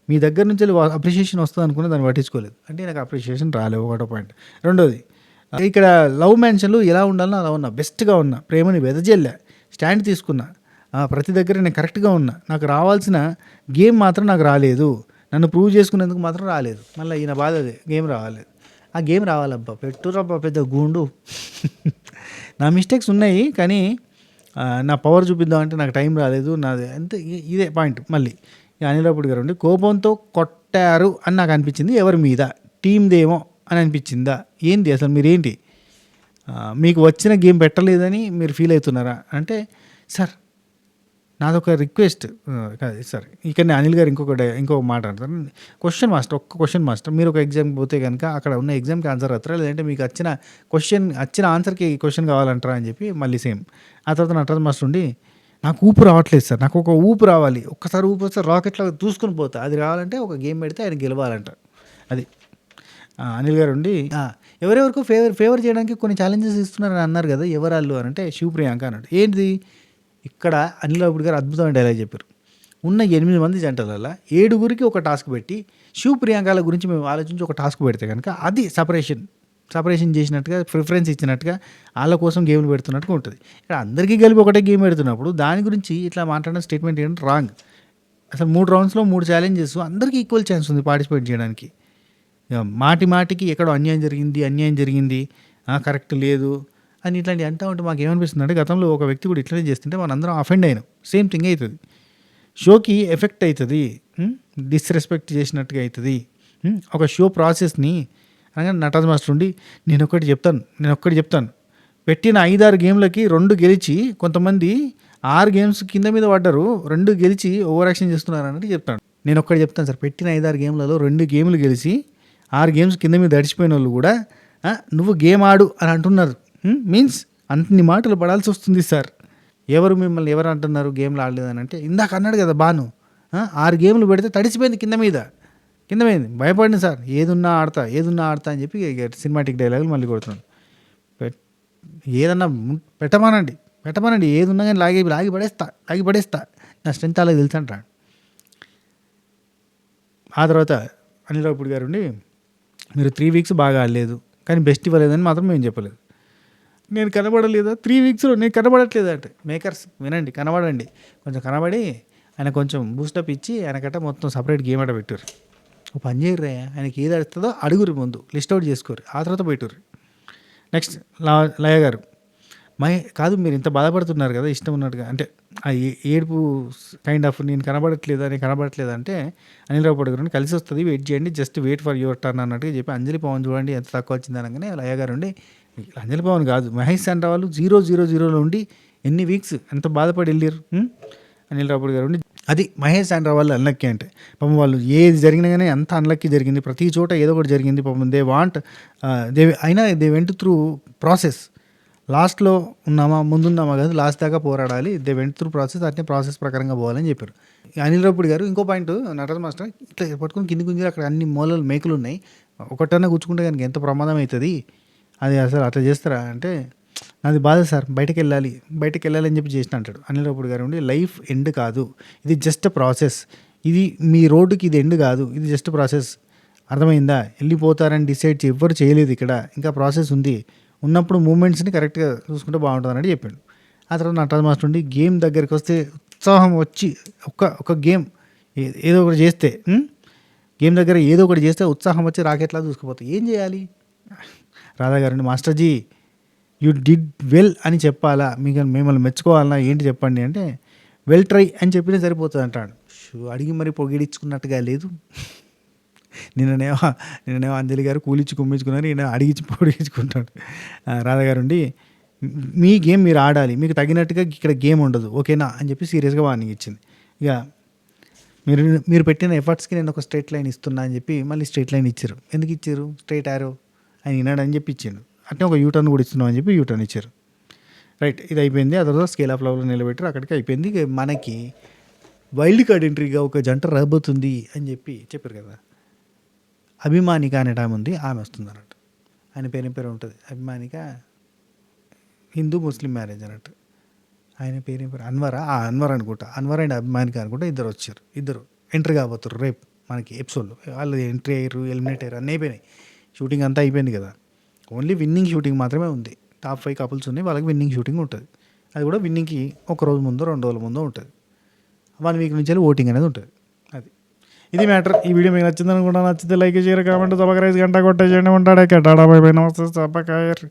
మీ దగ్గర నుంచి అప్రిషియేషన్ వస్తుంది అనుకున్న దాన్ని పట్టించుకోలేదు. అంటే నాకు అప్రిషియేషన్ రాలేదు, ఒకటో పాయింట్. రెండోది, ఇక్కడ లవ్ మ్యాన్షన్లు ఎలా ఉండాలో అలా ఉన్నా, బెస్ట్గా ఉన్నా, ప్రేమని వెదజల్లా, స్టాండ్ తీసుకున్నా, ప్రతి దగ్గర నేను కరెక్ట్గా ఉన్నా. నాకు రావాల్సిన గేమ్ మాత్రం నాకు రాలేదు, నన్ను ప్రూవ్ చేసుకునేందుకు మాత్రం రాలేదు. మళ్ళీ ఈయన బాధ అదే, గేమ్ రావాలేదు. ఆ గేమ్ రావాలబ్బా, పెట్టురబ్బా పెద్ద గూండు. నా మిస్టేక్స్ ఉన్నాయి కానీ నా పవర్ చూపిద్దామంటే నాకు టైం రాలేదు, నాది అంతే. ఇదే పాయింట్. మళ్ళీ అనిల్ రావిపూడి గారు ఉండి కోపంతో కొట్టారు అని నాకు అనిపించింది, ఎవరి మీద, టీమ్దేమో అని అనిపించిందా, ఏంటి అసలు మీరేంటి, మీకు వచ్చిన గేమ్ పెట్టలేదని మీరు ఫీల్ అవుతున్నారా అంటే, సార్ నాదొక రిక్వెస్ట్ కాదు సార్. ఇక్కడ అనిల్ గారు ఇంకొక మాట అంటారు, క్వశ్చన్ మాస్టర్, ఒక్క క్వశ్చన్ మాస్టర్, మీరు ఒక ఎగ్జామ్కి పోతే కనుక అక్కడ ఉన్న ఎగ్జామ్కి ఆన్సర్ అవుతారా, లేదంటే మీకు వచ్చిన ఆన్సర్కి క్వశ్చన్ కావాలంటారా అని చెప్పి మళ్ళీ సేమ్. ఆ తర్వాత నటరాజ్ మాస్టర్ ఉండి, నాకు ఊపు రావట్లేదు సార్, నాకు ఒక ఊపు రావాలి, ఒక్కసారి ఊపు వస్తే రాకెట్లో దూసుకుని పోతా, అది రావాలంటే ఒక గేమ్ పెడితే ఆయన గెలవాలంట. అది అనిల్ గారు ఉండి, ఎవరెవరికో ఫేవర్ చేయడానికి కొన్ని ఛాలెంజెస్ ఇస్తున్నారని అన్నారు కదా, ఎవరాళ్ళు అని అంటే శివప్రియాంక అన్నాడు. ఏంటిది, ఇక్కడ అనిల్ రావిపూడి గారు అద్భుతమైన డైలాగ్ చెప్పారు. ఉన్న 8 మంది జంటలలో 7గురికి ఒక టాస్క్ పెట్టి శివప్రియాంకల గురించి మేము ఆలోచించి ఒక టాస్క్ పెడితే కనుక అది సపరేషన్ చేసినట్టుగా, ప్రిఫరెన్స్ ఇచ్చినట్టుగా, వాళ్ళ కోసం గేమ్లు పెడుతున్నట్టుగా ఉంటుంది. ఇక్కడ అందరికీ కలిపి ఒకటే గేమ్ పెడుతున్నప్పుడు దాని గురించి ఇట్లా మాట్లాడిన స్టేట్మెంట్ ఏంటంటే రాంగ్. అసలు 3 రౌండ్స్లో 3 ఛాలెంజెస్, అందరికీ ఈక్వల్ ఛాన్స్ ఉంది పార్టిసిపేట్ చేయడానికి. మాటికి ఎక్కడో అన్యాయం జరిగింది, కరెక్ట్ లేదు అని ఇట్లాంటివి అంటూ ఉంటే మాకు ఏమనిపిస్తుంది అంటే, గతంలో ఒక వ్యక్తి కూడా ఇట్లనే చేస్తుంటే మనందరం అఫెండ్ అయినాం. సేమ్ థింగ్ అవుతుంది, షోకి ఎఫెక్ట్ అవుతుంది, డిస్రెస్పెక్ట్ చేసినట్టుగా అవుతుంది. ఒక షో ప్రాసెస్ని అనగా నటరాజ్ మాస్టర్ ఉండి, నేను ఒక్కటి చెప్తాను, పెట్టిన 5-6 గేమ్లకి 2 గెలిచి, కొంతమంది 6 గేమ్స్ కింద మీద పడ్డారు, 2 గెలిచి ఓవర్ యాక్షన్ చేస్తున్నారు అన్నట్టు చెప్తాను. నేను ఒక్కటి చెప్తాను సార్, పెట్టిన 5-6 గేమ్లలో 2 గేమ్లు గెలిచి 6 గేమ్స్ కింద మీద దడిచిపోయిన వాళ్ళు కూడా నువ్వు గేమ్ ఆడు అని అంటున్నారు. మీన్స్ అన్ని మాటలు పడాల్సి వస్తుంది సార్. మిమ్మల్ని ఎవరు అంటున్నారు గేమ్లు ఆడలేదని అంటే, ఇందాక అన్నాడు కదా బాను, 6 గేమ్లు పెడితే తడిసిపోయింది కింద మీద భయపడింది సార్, ఏదున్నా ఆడతా అని చెప్పి సినిమాటిక్ డైలాగులు మళ్ళీ కొడుతున్నాడు. ఏదన్నా పెట్టమనండి, ఏదున్నా కానీ లాగి పడేస్తా, నా స్ట్రెంత్ అలాగే తెలుసు అంటాడు. ఆ తర్వాత అనిల్ రావిపూడి గారు ఉండి, మీరు 3 వీక్స్ బాగా ఆడలేదు కానీ బెస్ట్ ఇవ్వలేదని మాత్రం మేము చెప్పలేదు. నేను కనబడలేదా 3 వీక్స్లో, నేను కనబడట్లేదు అంటే, మేకర్స్ వినండి, కొంచెం కనబడి ఆయన కొంచెం బూస్టప్ ఇచ్చి ఆయనకట్ట మొత్తం సపరేట్ గేమ్ ఆట పెట్టారు. ఒక పని చేయరు, ఆయనకి ఏది అడుగుతుందో అడుగురు, ముందు లిస్ట్ అవుట్ చేసుకోరు, ఆ తర్వాత పెట్టారు. నెక్స్ట్ లయ గారు, కాదు మీరు ఇంత బాధపడుతున్నారు కదా ఇష్టం ఉన్నట్టుగా, అంటే ఆ ఏడుపు కైండ్ ఆఫ్ నేను కనబడట్లేదు అంటే, అనిల్ రావిపూడి గారు కలిసి వస్తుంది, వెయిట్ చేయండి, just wait for your turn అన్నట్టుగా చెప్పి, అంజలి పవన్ చూడండి ఎంత తక్కువ వచ్చింది అనగానే లయ గారు ఉండి, అంజలి పవన్ కాదు మహేష్ శాండ్రా వాళ్ళు 0-0-0లో ఉండి ఎన్ని వీక్స్ ఎంత బాధపడి వెళ్ళారు. అనిల్ రావిపూడి గారు ఉండి, అది మహేష్ శాండ్రా వాళ్ళు అన్లక్కీ అంటే, పాపం వాళ్ళు ఏది జరిగినా కానీ అంత అన్లక్కీ జరిగింది, ప్రతి చోట ఏదో ఒకటి జరిగింది. పాపం దే వెంట్ త్రూ ప్రాసెస్, లాస్ట్లో ఉన్నామా ముందున్నామా కాదు, లాస్ట్ దాకా పోరాడాలి, దే వెంట్ త్రూ ప్రాసెస్, అట్నే ప్రాసెస్ ప్రకారంగా పోవాలని చెప్పారు. అనిల్ రావిపూడి గారు ఇంకో పాయింట్, నటరాజ్ మాస్టర్ ఇట్లా పట్టుకుని కింది గుంజి, అక్కడ అన్ని మూలలు మేకులు ఉన్నాయి, ఒకటన్నా గుచ్చుకుంటే కనుక ఎంత ప్రమాదం అవుతుంది, అది అసలు అట్లా చేస్తారా అంటే, నాది బాధ సార్, బయటకు వెళ్ళాలి అని చెప్పి చేసిన అంటాడు. అనిల్ రావిపూడి గారు ఉండి, లైఫ్ ఎండ్ కాదు, ఇది జస్ట్ ప్రాసెస్, ఇది మీ రోడ్డుకి ఇది ఎండ్ కాదు, ఇది జస్ట్ ప్రాసెస్, అర్థమైందా, వెళ్ళిపోతారని డిసైడ్ ఎవ్వరు చేయలేదు, ఇక్కడ ఇంకా ప్రాసెస్ ఉంది, ఉన్నప్పుడు మూమెంట్స్ని కరెక్ట్గా చూసుకుంటే బాగుంటుందని చెప్పాడు. ఆ తర్వాత నటరాజ్ మాస్టర్ ఉండి, గేమ్ దగ్గరికి వస్తే ఉత్సాహం వచ్చి ఒక గేమ్ ఏదో ఒకటి చేస్తే, గేమ్ దగ్గర ఏదో ఒకటి చేస్తే ఉత్సాహం వచ్చి రాకెట్లా చూసుకుపోతాయి, ఏం చేయాలి. రాధా గారు, మాస్టర్జీ యూ డిడ్ వెల్ అని చెప్పాలా, మిమ్మల్ని మెచ్చుకోవాలన్నా ఏంటి చెప్పండి అంటే, వెల్ ట్రై అని చెప్పినా సరిపోతుంది అంటాడు. అడిగి మరి పొగిడించుకున్నట్టుగా లేదు. నిన్ననేమో అంజలి గారు కూలిచ్చి కుమ్మించుకున్నారు, ఈయన అడిగించి పొడిగించుకుంటాడు. రాధగారు ఉండి, మీ గేమ్ మీరు ఆడాలి, మీకు తగినట్టుగా ఇక్కడ గేమ్ ఉండదు, ఓకేనా అని చెప్పి సీరియస్గా వార్నింగ్ ఇచ్చింది. ఇక మీరు పెట్టిన ఎఫర్ట్స్కి నేను ఒక స్ట్రైట్ లైన్ ఇస్తున్నా అని చెప్పి మళ్ళీ స్ట్రైట్ లైన్ ఇచ్చారు. ఎందుకు ఇచ్చారు, స్ట్రైట్ ఆరో ఆయన విన్నాడని చెప్పి ఇచ్చాడు. అట్నే ఒక యూటర్న్ కూడా ఇస్తున్నాం అని చెప్పి యూటర్న్ ఇచ్చారు. రైట్, ఇది అయిపోయింది. ఆ తర్వాత స్కేల్ ఆఫ్ లవ్లో నిలబెట్టారు, అక్కడికి అయిపోయింది. మనకి వైల్డ్ కార్డ్ ఎంట్రీగా ఒక జంట రాబోతుంది అని చెప్పారు కదా. అభిమానిక అనే ఆమె ఉంది, ఆమె వస్తుంది అన్నట్టు. ఆయన పేరు ఉంటుంది అభిమానిక, హిందూ ముస్లిం మ్యారేజ్ అన్నట్టు. ఆయన పేరు అన్వర్ అనుకుంటా. అన్వర్ అండ్ అభిమానిక అనుకుంటా ఇద్దరు వచ్చారు. ఇద్దరు ఎంట్రీ కాబోతారు రేపు మనకి ఎపిసోడ్లో. వాళ్ళు ఎంట్రీ అయ్యారు, ఎలిమినేట్ అయ్యారు, అన్నీ అయిపోయినాయి. షూటింగ్ అంతా అయిపోయింది కదా. ఓన్లీ విన్నింగ్ షూటింగ్ మాత్రమే ఉంది. టాప్ 5 కపుల్స్ ఉన్నాయి, వాళ్ళకి విన్నింగ్ షూటింగ్ ఉంటుంది. అది కూడా విన్నింగ్కి ఒక రోజు ముందో 2 రోజుల ముందో ఉంటుంది. 1 వీక్ నుంచి ఓటింగ్ అనేది ఉంటుంది. అది ఇది మ్యాటర్. ఈ వీడియో మీకు నచ్చింది అనుకుంటా. నచ్చితే లైక్, షేర్, కామెంట్, సబ్స్క్రైబ్, గంట కొట్టేసేయండి. ఉంటాడే కెట్టాడా బై బై. నమస్తే సబ్బకాయర్.